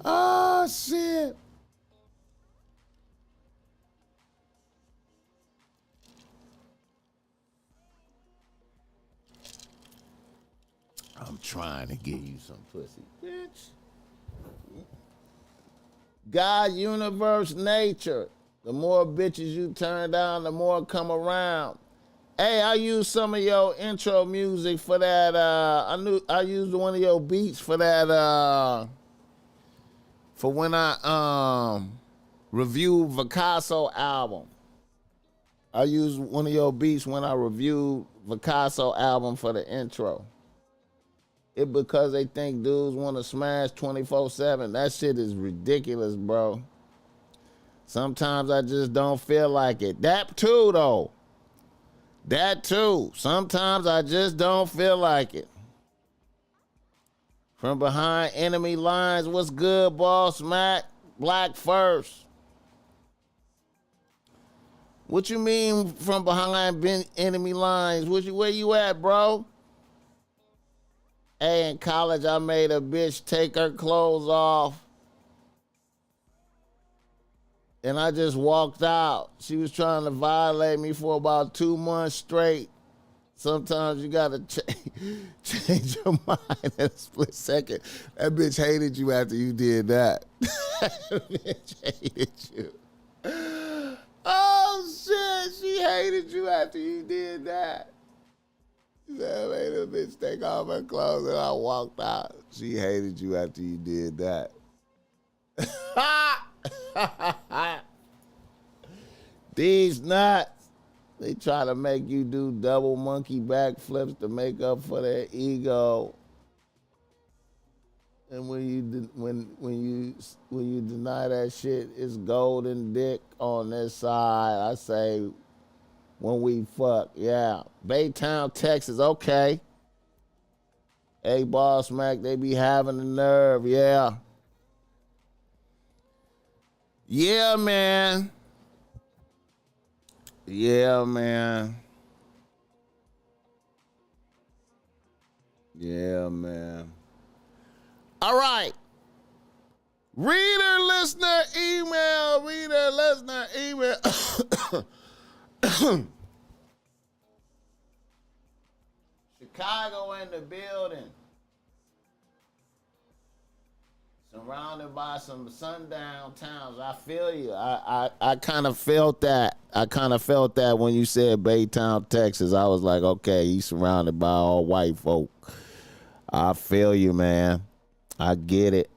Oh, shit. I'm trying to give you some pussy, bitch. God, universe, nature. The more bitches you turn down, the more come around. Hey, I used some of your intro music for that. I used one of your beats for that. For when I reviewed Picasso album. I used one of your beats when I reviewed Picasso album for the intro. It because they think dudes want to smash 24/7. That shit is ridiculous, bro. Sometimes I just don't feel like it. That too, though. That too. Sometimes I just don't feel like it. From behind enemy lines, what's good, BossMack? Black first. What you mean from behind enemy lines? Where you at, bro? Hey, in college, I made a bitch take her clothes off. And I just walked out. She was trying to violate me for about 2 months straight. Sometimes you gotta change your mind in a split second. That bitch hated you after you did that. That bitch hated you. Oh shit, she hated you after you did that. I made a bitch take off her clothes and I walked out. She hated you after you did that. These nuts. They try to make you do double monkey backflips to make up for their ego. And when you deny that shit, it's golden dick on this side. I say when we fuck, yeah. Baytown, Texas, okay. Hey, BossMack, they be having the nerve, yeah. Yeah, man. Yeah, man. Yeah, man. All right. Reader, listener, email. Chicago in the building. Surrounded by some sundown towns. I feel you. I kind of felt that. I kind of felt that when you said Baytown, Texas. I was like, okay, he's surrounded by all white folk. I feel you, man. I get it.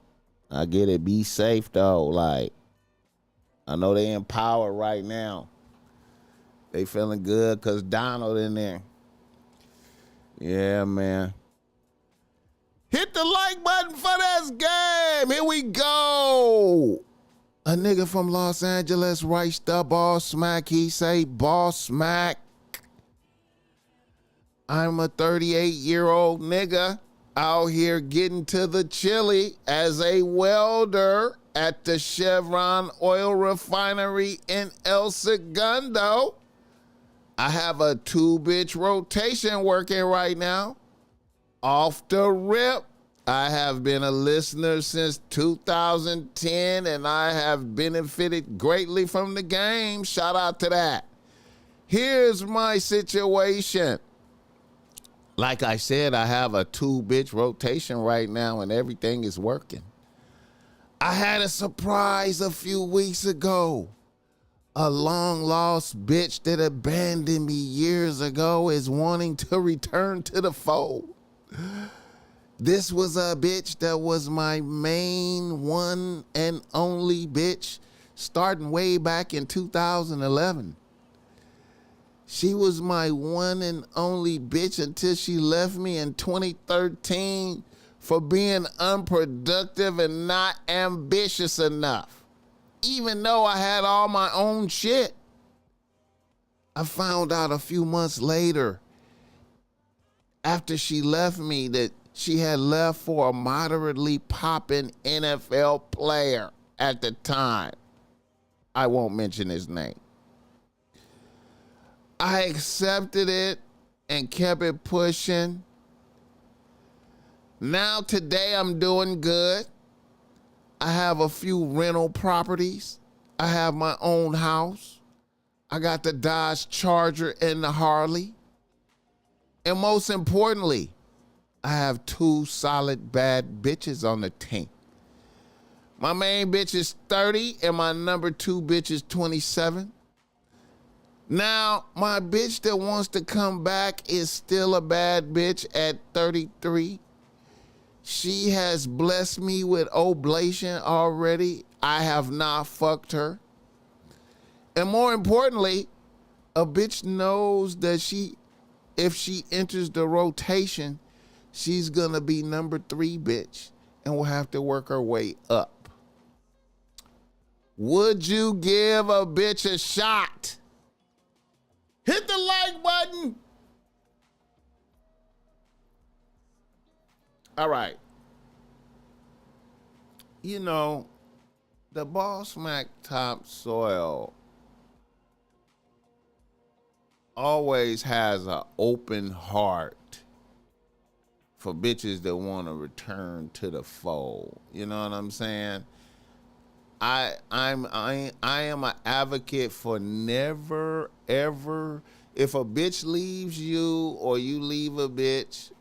Be safe, though. Like, I know they in power right now. They feeling good because Donald in there. Yeah, man. Hit the like button for this game. Here we go. A nigga from Los Angeles writes the BossMack. He say, BossMack. I'm a 38-year-old nigga out here getting to the chili as a welder at the Chevron oil refinery in El Segundo. I have a 2-bitch rotation working right now. Off the rip, I have been a listener since 2010 and I have benefited greatly from the game. Shout out to that. Here's my situation. Like I said, I have a 2-bitch rotation right now and everything is working. I had a surprise a few weeks ago. A long-lost bitch that abandoned me years ago is wanting to return to the fold. This was a bitch that was my main one and only bitch starting way back in 2011. She was my one and only bitch until she left me in 2013 for being unproductive and not ambitious enough. Even though I had all my own shit. I found out a few months later, after she left me, that she had left for a moderately popping NFL player at the time. I won't mention his name. I accepted it and kept it pushing. Now today I'm doing good. I have a few rental properties. I have my own house. I got the Dodge Charger and the Harley. And most importantly, I have 2 solid bad bitches on the team. My main bitch is 30 and my number 2 bitch is 27. Now, my bitch that wants to come back is still a bad bitch at 33. She has blessed me with oblation already. I have not fucked her. And more importantly, a bitch knows that if she enters the rotation, she's gonna be number 3 bitch and will have to work her way up. Would you give a bitch a shot? Hit the like button. All right. You know, the BossMack topsoil always has an open heart for bitches that want to return to the fold. You know what I'm saying? I am an advocate for never ever, if a bitch leaves you or you leave a bitch,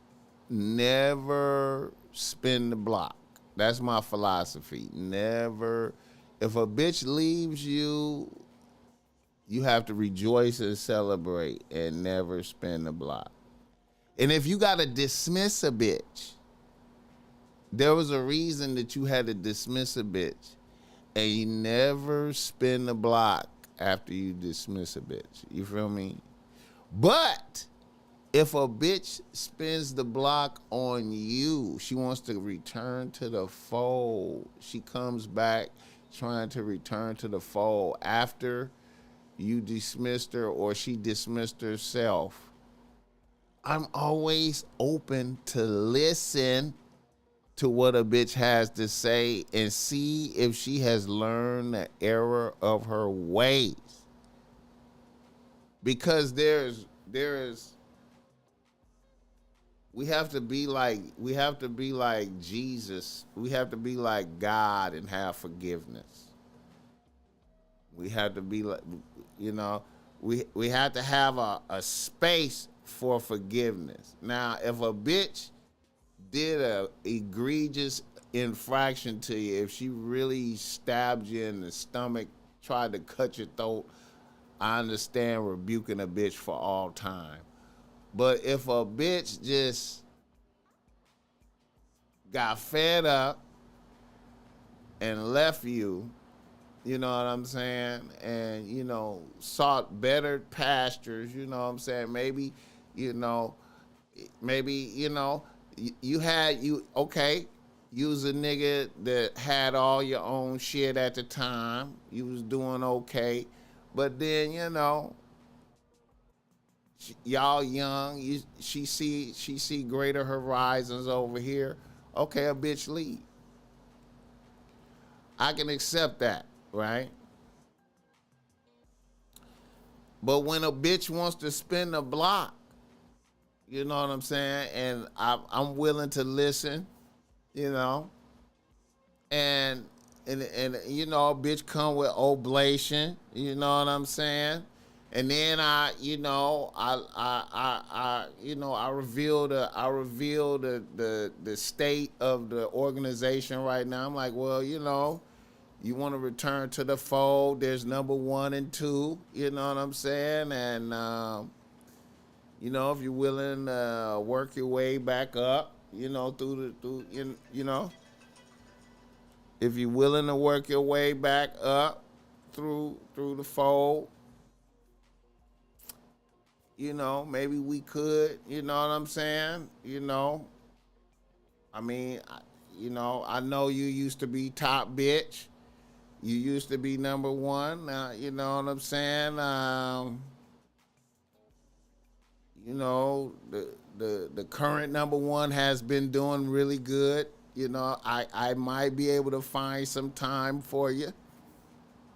never spin the block. That's my philosophy. Never. If a bitch leaves you, you have to rejoice and celebrate and never spin the block. And if you got to dismiss a bitch, there was a reason that you had to dismiss a bitch. and you never spin the block after you dismiss a bitch. You feel me? But if a bitch spins the block on you, she wants to return to the fold. She comes back trying to return to the fold after you dismissed her or she dismissed herself. I'm always open to listen to what a bitch has to say and see if she has learned the error of her ways. Because we have to be like Jesus. We have to be like God and have forgiveness. We have to be like, we have to have a space for forgiveness. Now, if a bitch did a egregious infraction to you, if she really stabbed you in the stomach, tried to cut your throat, I understand rebuking a bitch for all time. But if a bitch just got fed up and left you, you know what I'm saying, and, sought better pastures, you know what I'm saying, maybe, you was a nigga that had all your own shit at the time, you was doing okay, but then, y'all young, she see greater horizons over here. Okay, a bitch leave. I can accept that, right? But when a bitch wants to spin the block, you know what I'm saying, and I'm willing to listen, and a bitch come with oblation, you know what I'm saying? And then I reveal the state of the organization right now. I'm like, well, you want to return to the fold. There's number 1 and 2. You know what I'm saying? And if you're willing to work your way back up, if you're willing to work your way back up through the fold. Maybe we could, you know what I'm saying? I know you used to be top bitch. You used to be number 1. You know what I'm saying? The current number 1 has been doing really good. I might be able to find some time for you,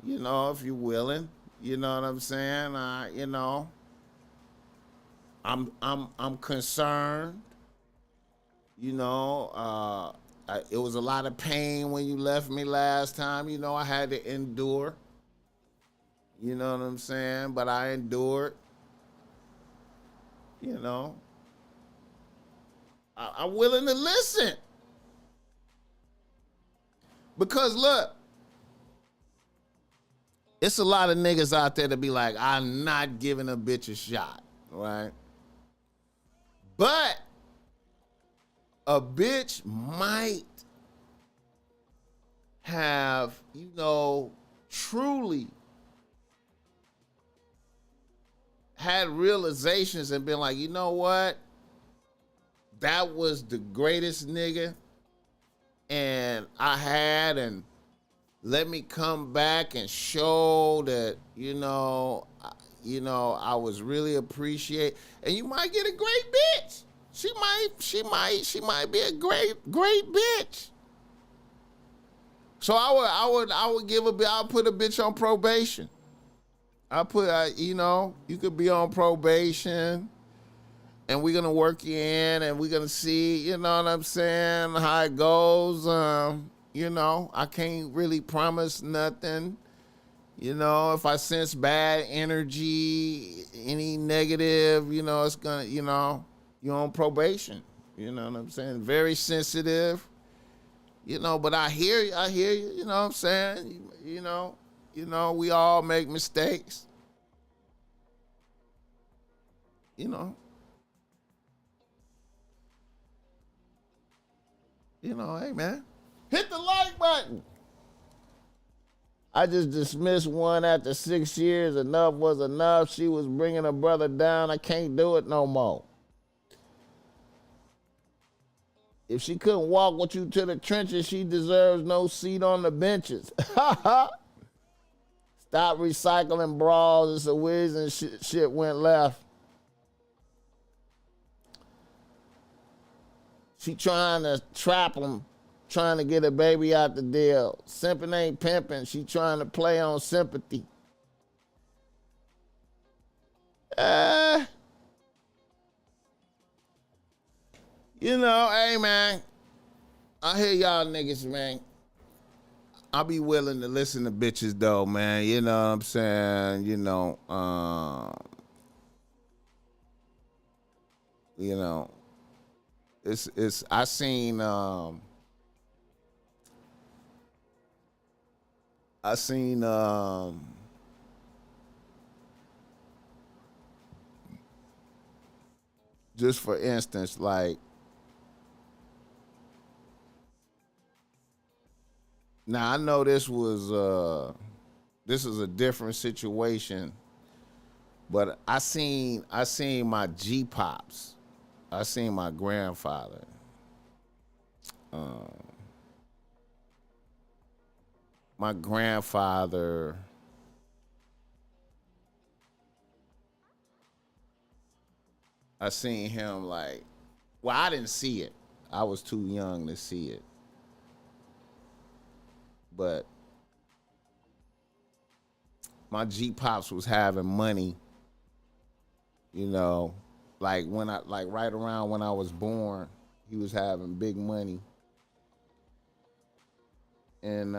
if you're willing. You know what I'm saying? I'm concerned. It was a lot of pain when you left me last time. I had to endure. You know what I'm saying? But I endured. I'm willing to listen. Because look, it's a lot of niggas out there to be like, I'm not giving a bitch a shot, right? But a bitch might have, truly had realizations and been like, you know what? That was the greatest nigga and let me come back and show that, I was really appreciated. And you might get a great bitch. She might be a great bitch. So I would I'll put a bitch on probation. You could be on probation and we're going to work you in and we're going to see, you know what I'm saying, how it goes. I can't really promise nothing. If I sense bad energy, any negative, it's going to, you're on probation. You know what I'm saying? Very sensitive. But I hear you, you know what I'm saying? We all make mistakes. Hey man, hit the like button. I just dismissed one after 6 years. Enough was enough. She was bringing her brother down. I can't do it no more. If she couldn't walk with you to the trenches, she deserves no seat on the benches. Stop recycling bras. It's a whiz and shit went left. She trying to trap him, trying to get a baby out the deal. Simping ain't pimping. She trying to play on sympathy. You know, hey, man, I hear y'all niggas, man. I'll be willing to listen to bitches, though, man. You know what I'm saying? You know, it's, I seen just for instance, like, now I know this is a different situation, but I seen my G-Pops. I seen my grandfather. My grandfather, I seen him like, well, I didn't see it. I was too young to see it. But my G-Pops was having money, you know, like right around when I was born, he was having big money. And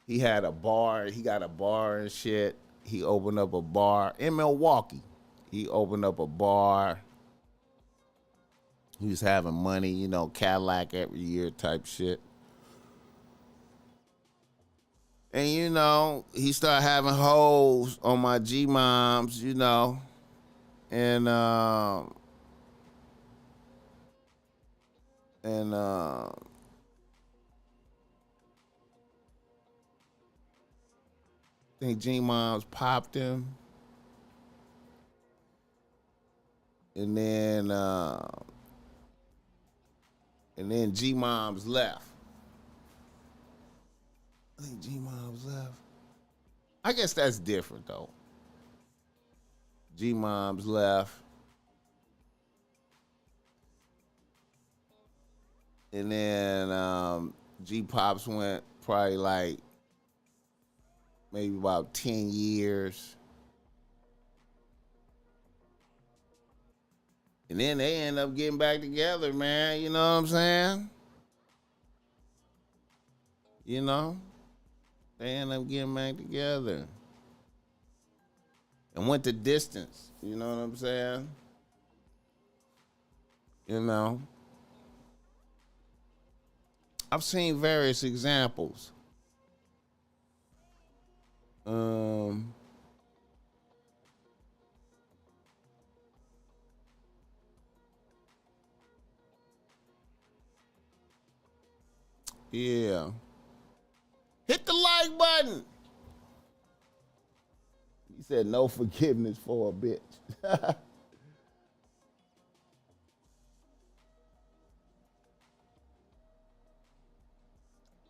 he had a bar, he got a bar and shit. He opened up a bar in Milwaukee. He opened up a bar. He was having money, you know, Cadillac every year type shit. And, you know, he started having hoes on my G-moms, you know. And I think G-moms popped him. And then G-moms left. I think G-moms left. I guess that's different, though. G-moms left. And then G-Pops went probably like maybe about 10 years. And then they end up getting back together, man. You know what I'm saying? You know? They end up getting back together. And went the distance. You know what I'm saying? You know? I've seen various examples. Yeah. Hit the like button. He said no forgiveness for a bitch.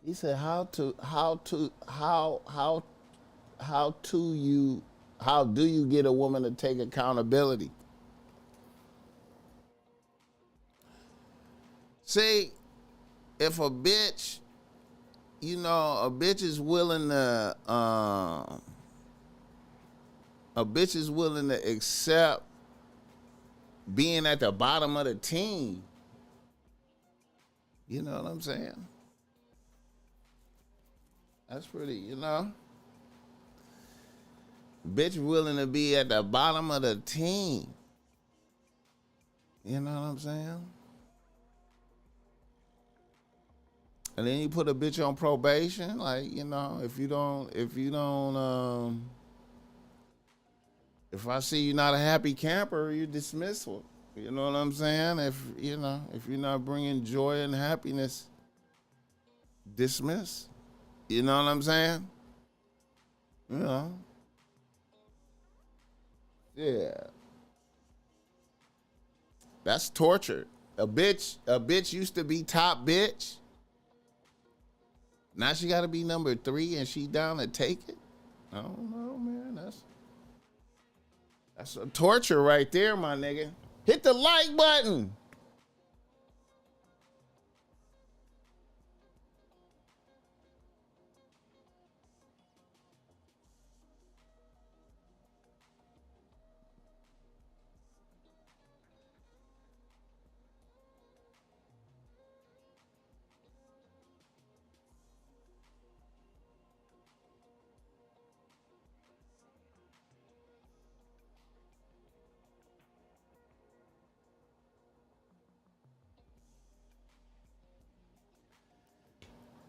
He said how do you get a woman to take accountability? See, if a bitch, you know, a bitch is willing to accept being at the bottom of the team. You know what I'm saying? That's pretty, you know. Bitch willing to be at the bottom of the team. You know what I'm saying? And then you put a bitch on probation, like, you know, if I see you not a happy camper, you dismissal. You know what I'm saying? If you're not bringing joy and happiness, dismiss. You know what I'm saying? You know. Yeah. That's torture. A bitch used to be top bitch. Now she gotta be number 3 and she down to take it? I don't know, man. That's a torture right there, my nigga. Hit the like button.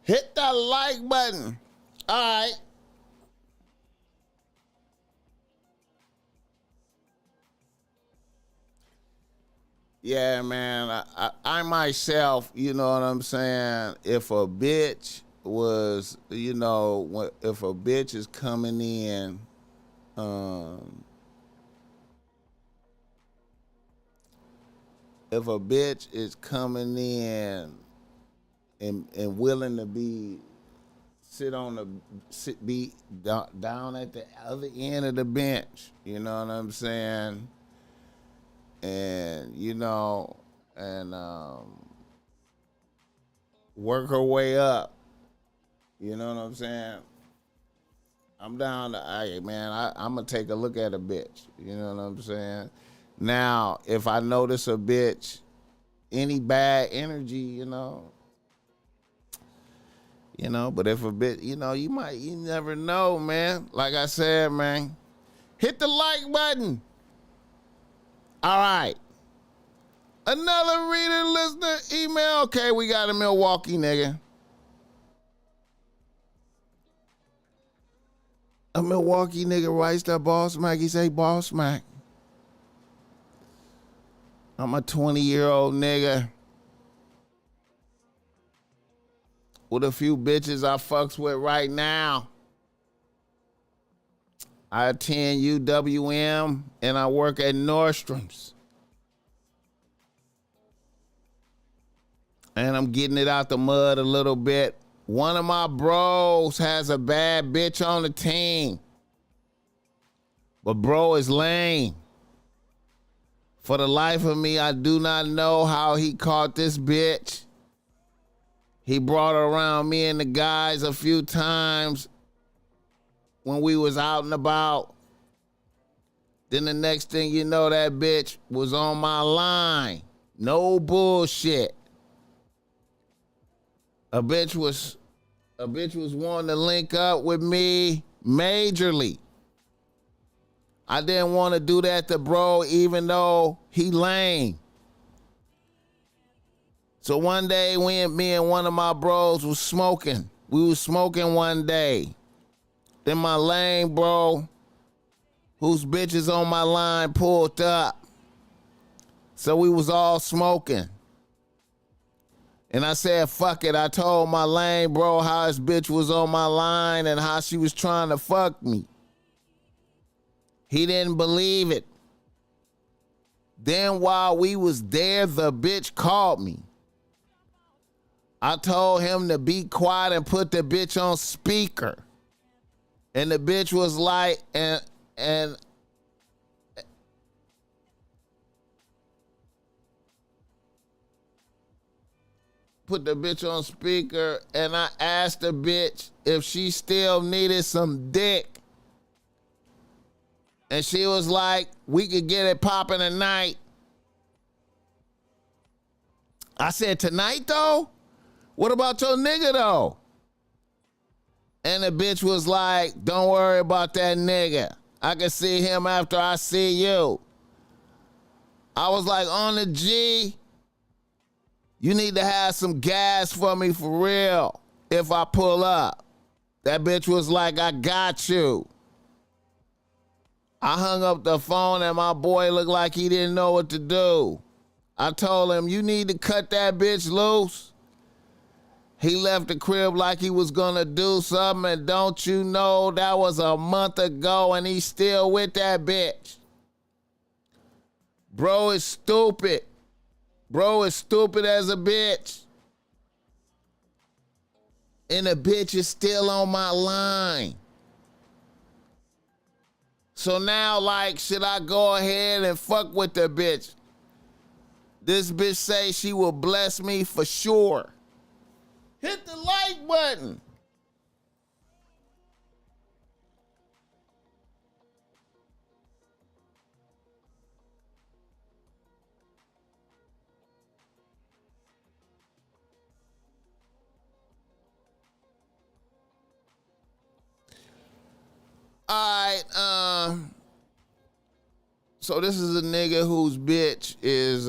Hit that like button. All right. Yeah, man. I myself, you know what I'm saying? If a bitch was, you know, if a bitch is coming in, if a bitch is coming in and willing to be be down at the other end of the bench, you know what I'm saying? And you know, and work her way up. You know what I'm saying? I'm down to, I'm gonna take a look at a bitch. You know what I'm saying? Now, if I notice a bitch, any bad energy, you know, but if a bitch, you never know, man. Like I said, man, hit the like button. All right. Another reader, listener, email. Okay, we got a Milwaukee nigga. A Milwaukee nigga writes that BossMack. He say, BossMack, I'm a 20-year-old nigga with a few bitches I fucks with right now. I attend UWM and I work at Nordstrom's. And I'm getting it out the mud a little bit. One of my bros has a bad bitch on the team. But bro is lame. For the life of me, I do not know how he caught this bitch. He brought her around me and the guys a few times when we was out and about. Then the next thing you know, that bitch was on my line. No bullshit. A bitch was wanting to link up with me majorly. I didn't want to do that to bro, even though he lame. So one day, me and one of my bros was smoking. We was smoking one day. Then my lame bro, whose bitch is on my line, pulled up. So we was all smoking. And I said, fuck it. I told my lame bro how his bitch was on my line and how she was trying to fuck me. He didn't believe it. Then while we was there, the bitch called me. I told him to be quiet and put the bitch on speaker. And the bitch was like, and put the bitch on speaker, and I asked the bitch if she still needed some dick. And she was like, we could get it popping tonight. I said, tonight though? What about your nigga though? And the bitch was like, don't worry about that nigga. I can see him after I see you. I was like, on the G, you need to have some gas for me for real if I pull up. That bitch was like, I got you. I hung up the phone and my boy looked like he didn't know what to do. I told him, you need to cut that bitch loose. He left the crib like he was gonna do something, and don't you know that was a month ago and he's still with that bitch. Bro is stupid. Bro is stupid as a bitch. And the bitch is still on my line. So now, like, should I go ahead and fuck with the bitch? This bitch say she will bless me for sure. Hit the like button. All right, so this is a nigga whose bitch is,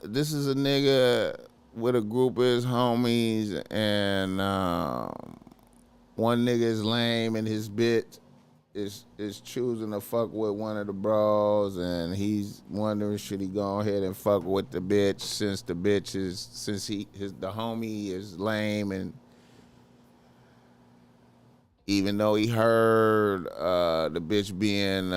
this is a nigga with a group of his homies, and one nigga is lame and his bitch is choosing to fuck with one of the bros, and he's wondering should he go ahead and fuck with the bitch since the bitch is, the homie is lame, and even though he heard the bitch being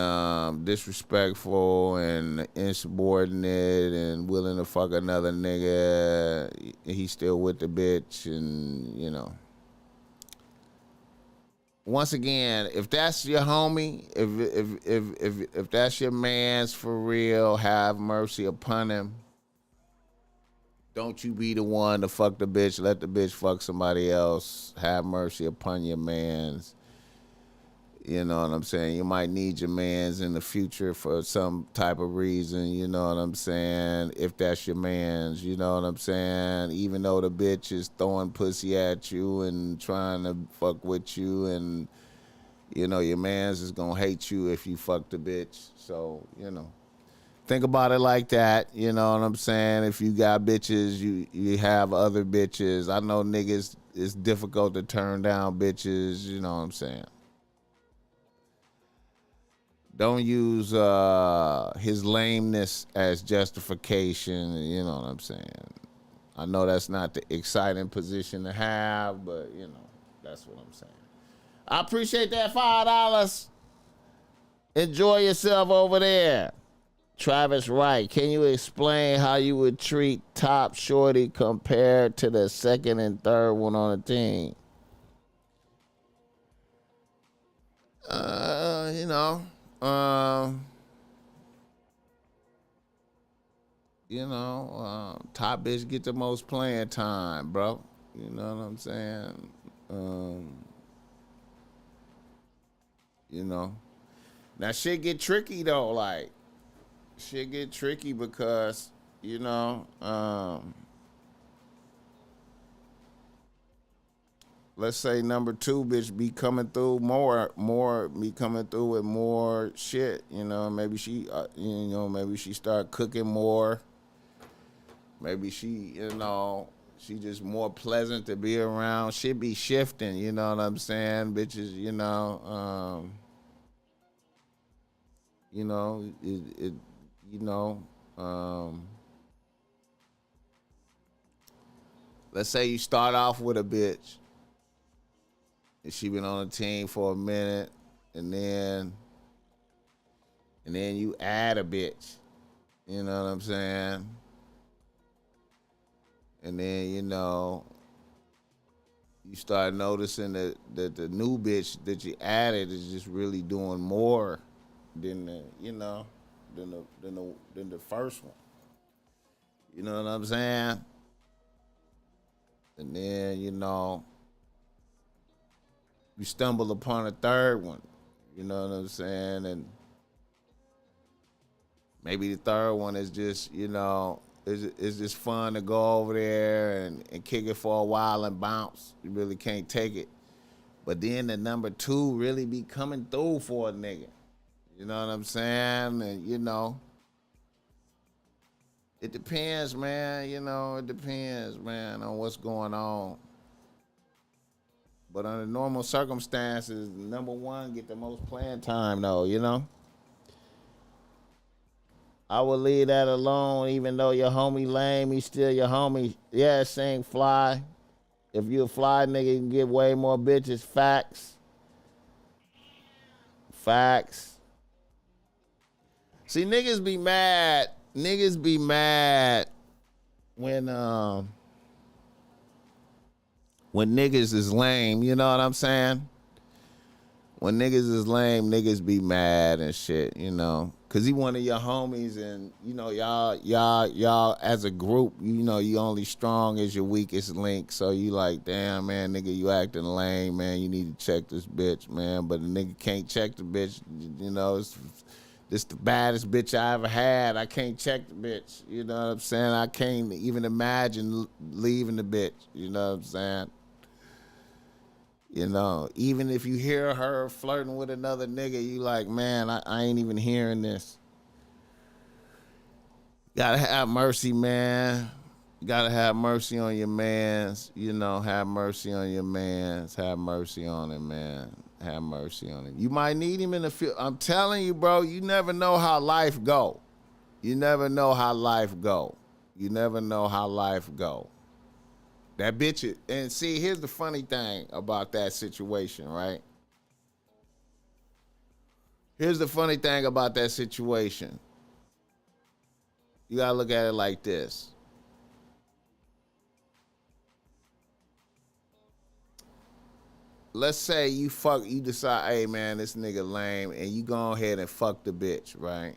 disrespectful and insubordinate and willing to fuck another nigga, he's still with the bitch. And, you know, once again, if that's your homie, if that's your man's for real, have mercy upon him. Don't you be the one to fuck the bitch. Let the bitch fuck somebody else. Have mercy upon your mans. You know what I'm saying? You might need your mans in the future for some type of reason. You know what I'm saying? If that's your mans, you know what I'm saying? Even though the bitch is throwing pussy at you and trying to fuck with you, and, you know, your mans is going to hate you if you fuck the bitch. So, you know. Think about it like that, you know what I'm saying? If you got bitches, you have other bitches. I know niggas, it's difficult to turn down bitches, you know what I'm saying? Don't use his lameness as justification, you know what I'm saying? I know that's not the exciting position to have, but, you know, that's what I'm saying. I appreciate that $5. Enjoy yourself over there. Travis Wright, can you explain how you would treat top shorty compared to the second and third one on the team? Top bitch get the most playing time, bro. You know what I'm saying? Now shit get tricky though, like, shit get tricky because, let's say number two bitch be coming through be coming through with more shit, maybe she, maybe she start cooking more. Maybe she, she just more pleasant to be around. Shit be shifting, you know what I'm saying? Bitches, let's say you start off with a bitch and she been on the team for a minute, and then you add a bitch, you know what I'm saying? And then, you start noticing that the new bitch that you added is just really doing more than the first one. You know what I'm saying? And then, you stumble upon a third one. You know what I'm saying? And maybe the third one is just, it's just fun to go over there and kick it for a while and bounce. You really can't take it. But then the number two really be coming through for a nigga. You know what I'm saying? And, it depends, man. It depends, man, on what's going on. But under normal circumstances, number one get the most playing time, though, I would leave that alone, even though your homie lame, he's still your homie. Yeah, sing fly. If you a fly nigga, you can get way more bitches. Facts. Facts. See, niggas be mad. Niggas be mad when niggas is lame. You know what I'm saying? When niggas is lame, niggas be mad and shit, you know. Cause he one of your homies and, you know, y'all as a group, you know, you only strong as your weakest link. So you like, damn, man, nigga, you acting lame, man. You need to check this bitch, man. But the nigga can't check the bitch, you know. This the baddest bitch I ever had. I can't check the bitch, you know what I'm saying? I can't even imagine leaving the bitch, you know what I'm saying? You know, even if you hear her flirting with another nigga, you like, man, I ain't even hearing this. Gotta have mercy, man. You gotta have mercy on your mans. You know, have mercy on your mans. Have mercy on him, man. Have mercy on him. You might need him in the field. I'm telling you, bro, you never know how life go. You never know how life go. You never know how life go. That bitch, and see, here's the funny thing about that situation, right? Here's the funny thing about that situation. You gotta look at it like this. Let's say you decide, hey man, this nigga lame, and you go ahead and fuck the bitch, right?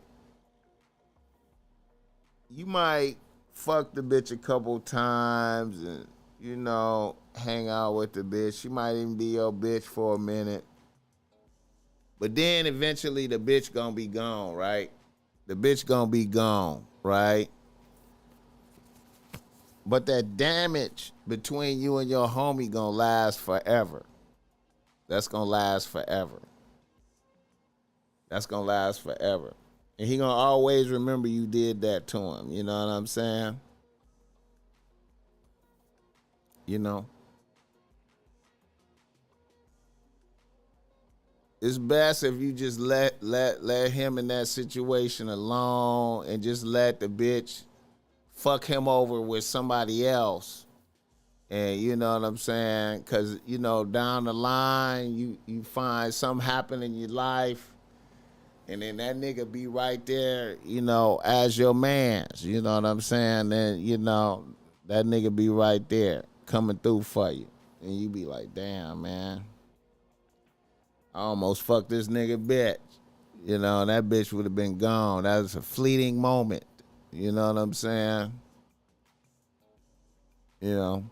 You might fuck the bitch a couple times and, you know, hang out with the bitch. She might even be your bitch for a minute. But then eventually the bitch gonna be gone, right? The bitch gonna be gone, right? But that damage between you and your homie gonna last forever. That's gonna last forever. That's gonna last forever. And he gonna always remember you did that to him. You know what I'm saying? You know? It's best if you just let him in that situation alone and just let the bitch fuck him over with somebody else. And you know what I'm saying? Cause you know, down the line you find something happen in your life and then that nigga be right there, you know, as your mans. You know what I'm saying? Then, you know, that nigga be right there coming through for you. And you be like, damn, man. I almost fucked this nigga bitch. You know, and that bitch would have been gone. That was a fleeting moment. You know what I'm saying? You know.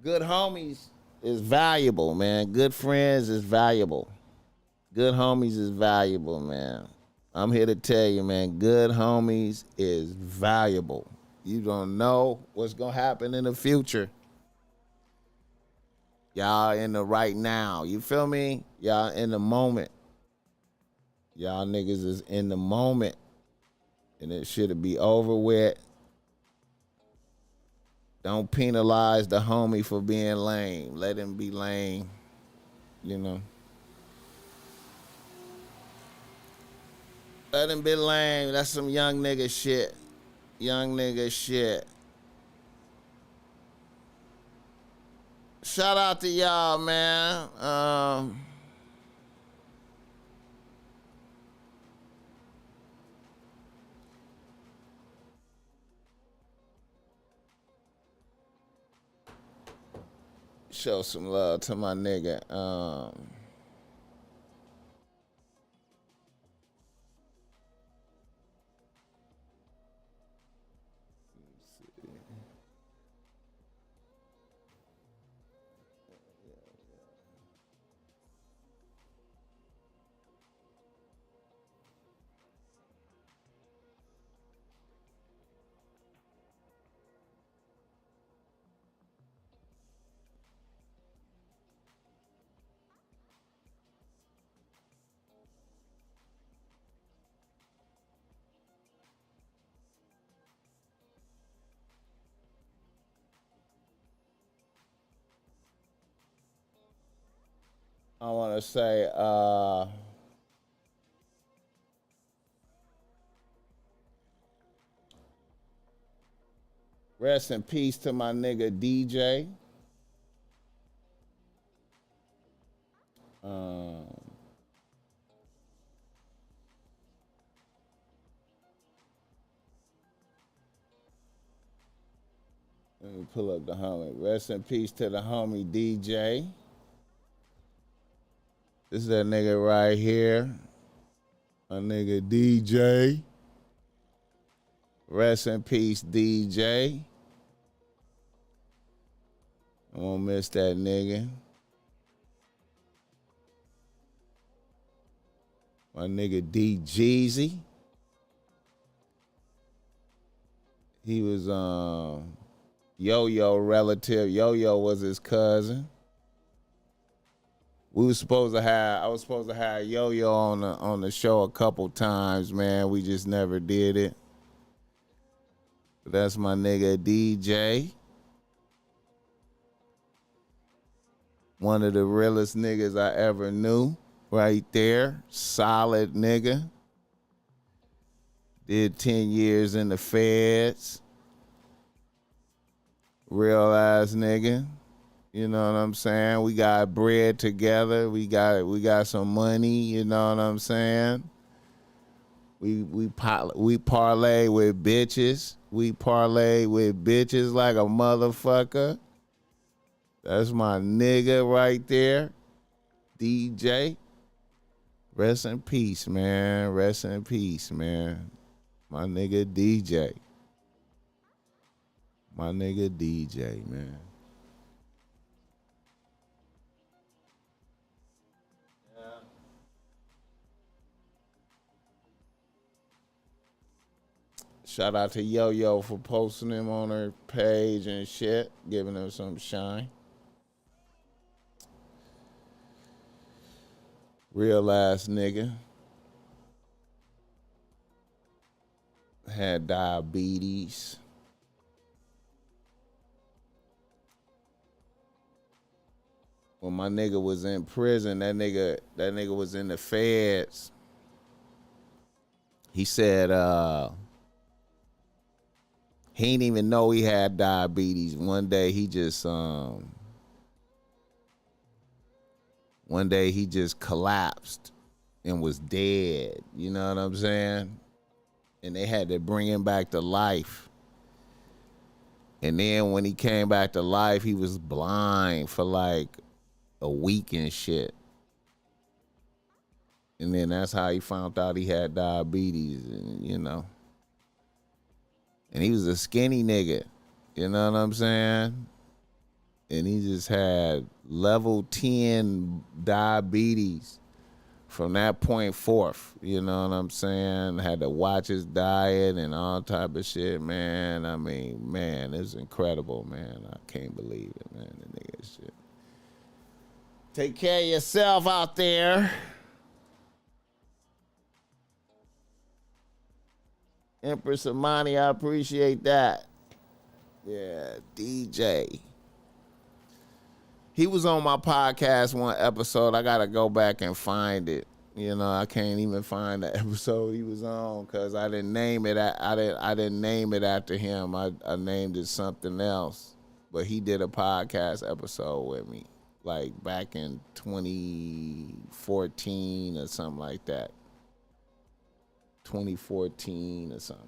Good homies is valuable, man. Good friends is valuable. Good homies is valuable, man. I'm here to tell you, man, good homies is valuable. You don't know what's going to happen in the future. Y'all in the right now. You feel me? Y'all in the moment. Y'all niggas is in the moment. And it should be over with. Don't penalize the homie for being lame. Let him be lame. You know. Let him be lame. That's some young nigga shit. Young nigga shit. Shout out to y'all, man. Show some love to my nigga. I want to say, rest in peace to my nigga DJ. Let me pull up the homie. Rest in peace to the homie DJ. This is that nigga right here. My nigga DJ. Rest in peace, DJ. I won't miss that nigga. My nigga D Jeezy. He was Yo-Yo relative. Yo-Yo was his cousin. I was supposed to have Yo-Yo on the show a couple times, man. We just never did it. But that's my nigga DJ. One of the realest niggas I ever knew. Right there. Solid nigga. Did 10 years in the feds. Real ass nigga. You know what I'm saying? We got bread together. We got some money, you know what I'm saying? We parlay with bitches. We parlay with bitches like a motherfucker. That's my nigga right there. DJ. Rest in peace, man. Rest in peace, man. My nigga DJ. My nigga DJ, man. Yeah. Shout out to Yo-Yo for posting him on her page and shit, giving him some shine. Real ass nigga. Had diabetes. When my nigga was in prison, that nigga was in the feds. He said he didn't even know he had diabetes. One day he just collapsed and was dead. You know what I'm saying? And they had to bring him back to life. And then when he came back to life, he was blind for like a week and shit. And then that's how he found out he had diabetes, and you know. And he was a skinny nigga, you know what I'm saying? And he just had level 10 diabetes from that point forth, you know what I'm saying? Had to watch his diet and all type of shit, man. I mean, man, it was incredible, man. I can't believe it, man, the nigga shit. Take care of yourself out there. Empress Amani, I appreciate that. Yeah, DJ. He was on my podcast one episode. I gotta go back and find it. You know, I can't even find the episode he was on because I didn't name it. I didn't name it after him. I named it something else. But he did a podcast episode with me, like back in 2014 or something like that. 2014 or something.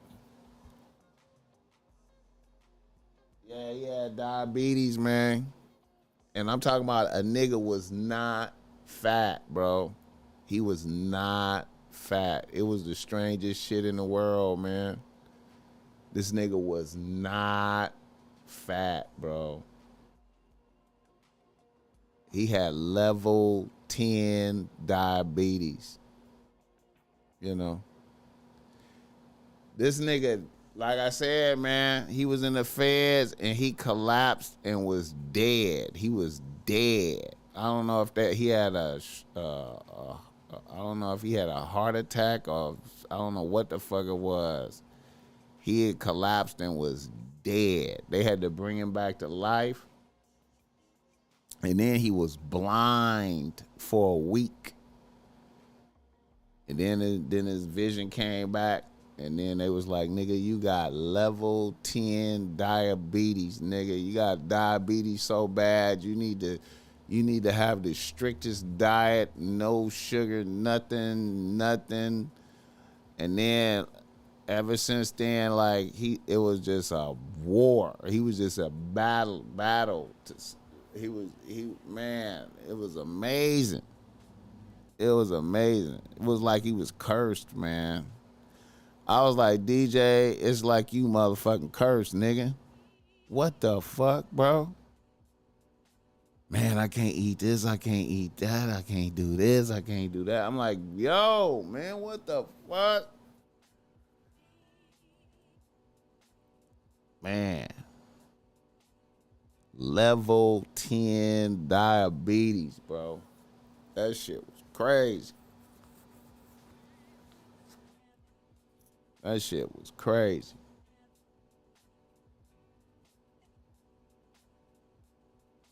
Yeah, diabetes, man. And I'm talking about a nigga was not fat, bro. He was not fat. It was the strangest shit in the world, man. This nigga was not fat, bro. He had level 10 diabetes. You know. This nigga, like I said, man, he was in the feds and he collapsed and was dead. He was dead. I don't know if that he had a I don't know if he had a heart attack or I don't know what the fuck it was. He had collapsed and was dead. They had to bring him back to life. And then he was blind for a week. And then his vision came back. And then they was like, nigga, you got level 10 diabetes, nigga. You got diabetes so bad, you need to You need to have the strictest diet, no sugar, nothing. And then ever since then, like it was just a war. He was just a battle. Man, it was amazing. It was amazing. It was like he was cursed, man. I was like, DJ, it's like you motherfucking cursed, nigga. What the fuck, bro? Man, I can't eat this, I can't eat that, I can't do this, I can't do that. I'm like, yo, man, what the fuck? Man. Level 10 diabetes, bro. That shit was crazy. That shit was crazy.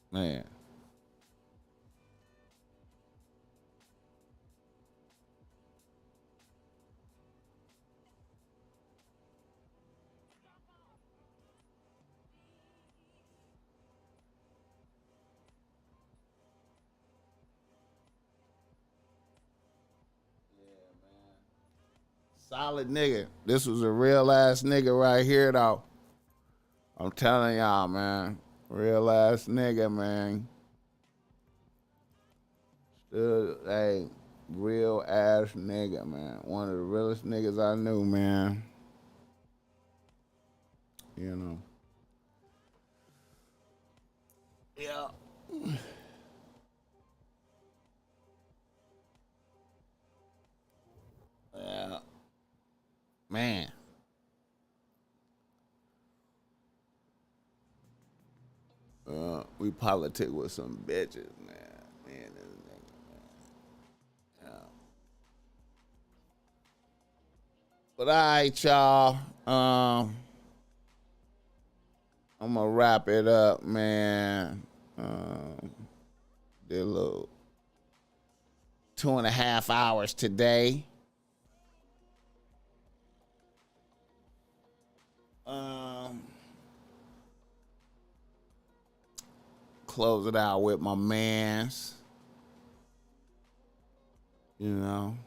Man. Solid nigga. This was a real ass nigga right here, though. I'm telling y'all, man. Real ass nigga, man. Hey, real ass nigga, man. One of the realest niggas I knew, man. You know. Yeah. Yeah. Man. We politic with some bitches, man. Man, this nigga, man. Yeah. But all right, y'all. I'm gonna wrap it up, man. Did a little 2.5 hours today. Close it out with my mans. You know.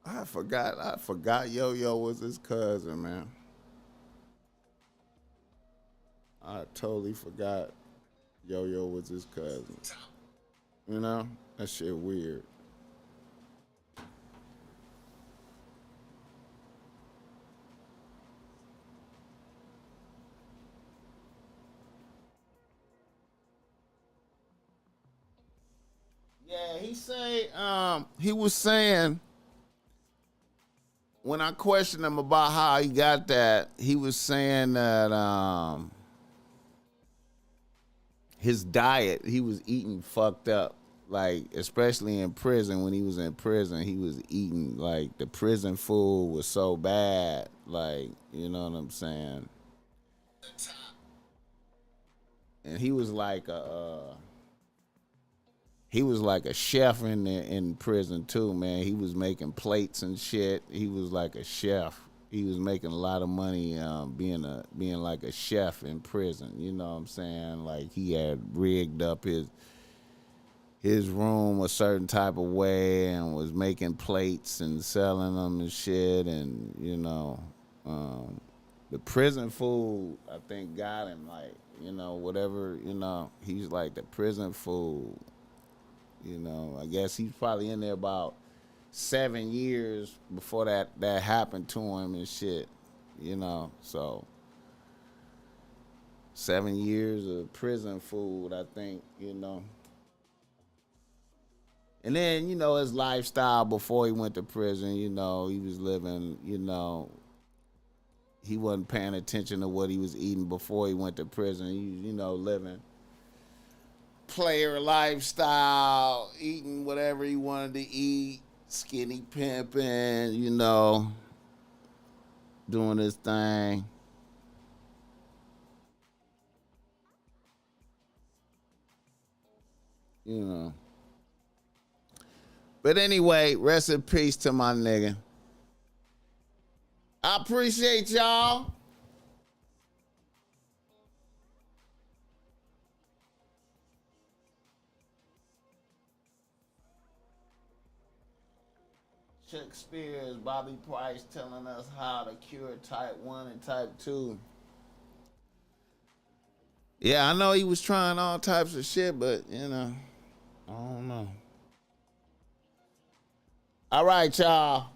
I forgot Yo-Yo was his cousin, man. I totally forgot Yo-Yo was his cousin. You know? That shit weird. Yeah, he was saying when I questioned him about how he got that, he was saying that his diet, he was eating fucked up. Like, especially in prison, when he was in prison, he was eating, like, the prison food was so bad. Like, you know what I'm saying? And he was like a chef in prison too, man. He was making plates and shit. He was like a chef. He was making a lot of money being like a chef in prison. You know what I'm saying? Like, he had rigged up his room a certain type of way and was making plates and selling them and shit. And you know, the prison food, I think, got him. Like, you know, whatever. You know, he's like the prison food. You know, I guess he's probably in there about 7 years before that happened to him and shit. You know, so 7 years of prison food, I think, you know. And then, you know, his lifestyle before he went to prison, you know, he was living, you know, he wasn't paying attention to what he was eating before he went to prison. He, you know, living player lifestyle, eating whatever he wanted to eat, skinny pimping, you know, doing his thing. You know. But anyway, rest in peace to my nigga. I appreciate y'all. Chuck Spears, Bobby Price telling us how to cure type 1 and type 2. Yeah, I know he was trying all types of shit, but, you know, I don't know. All right, y'all.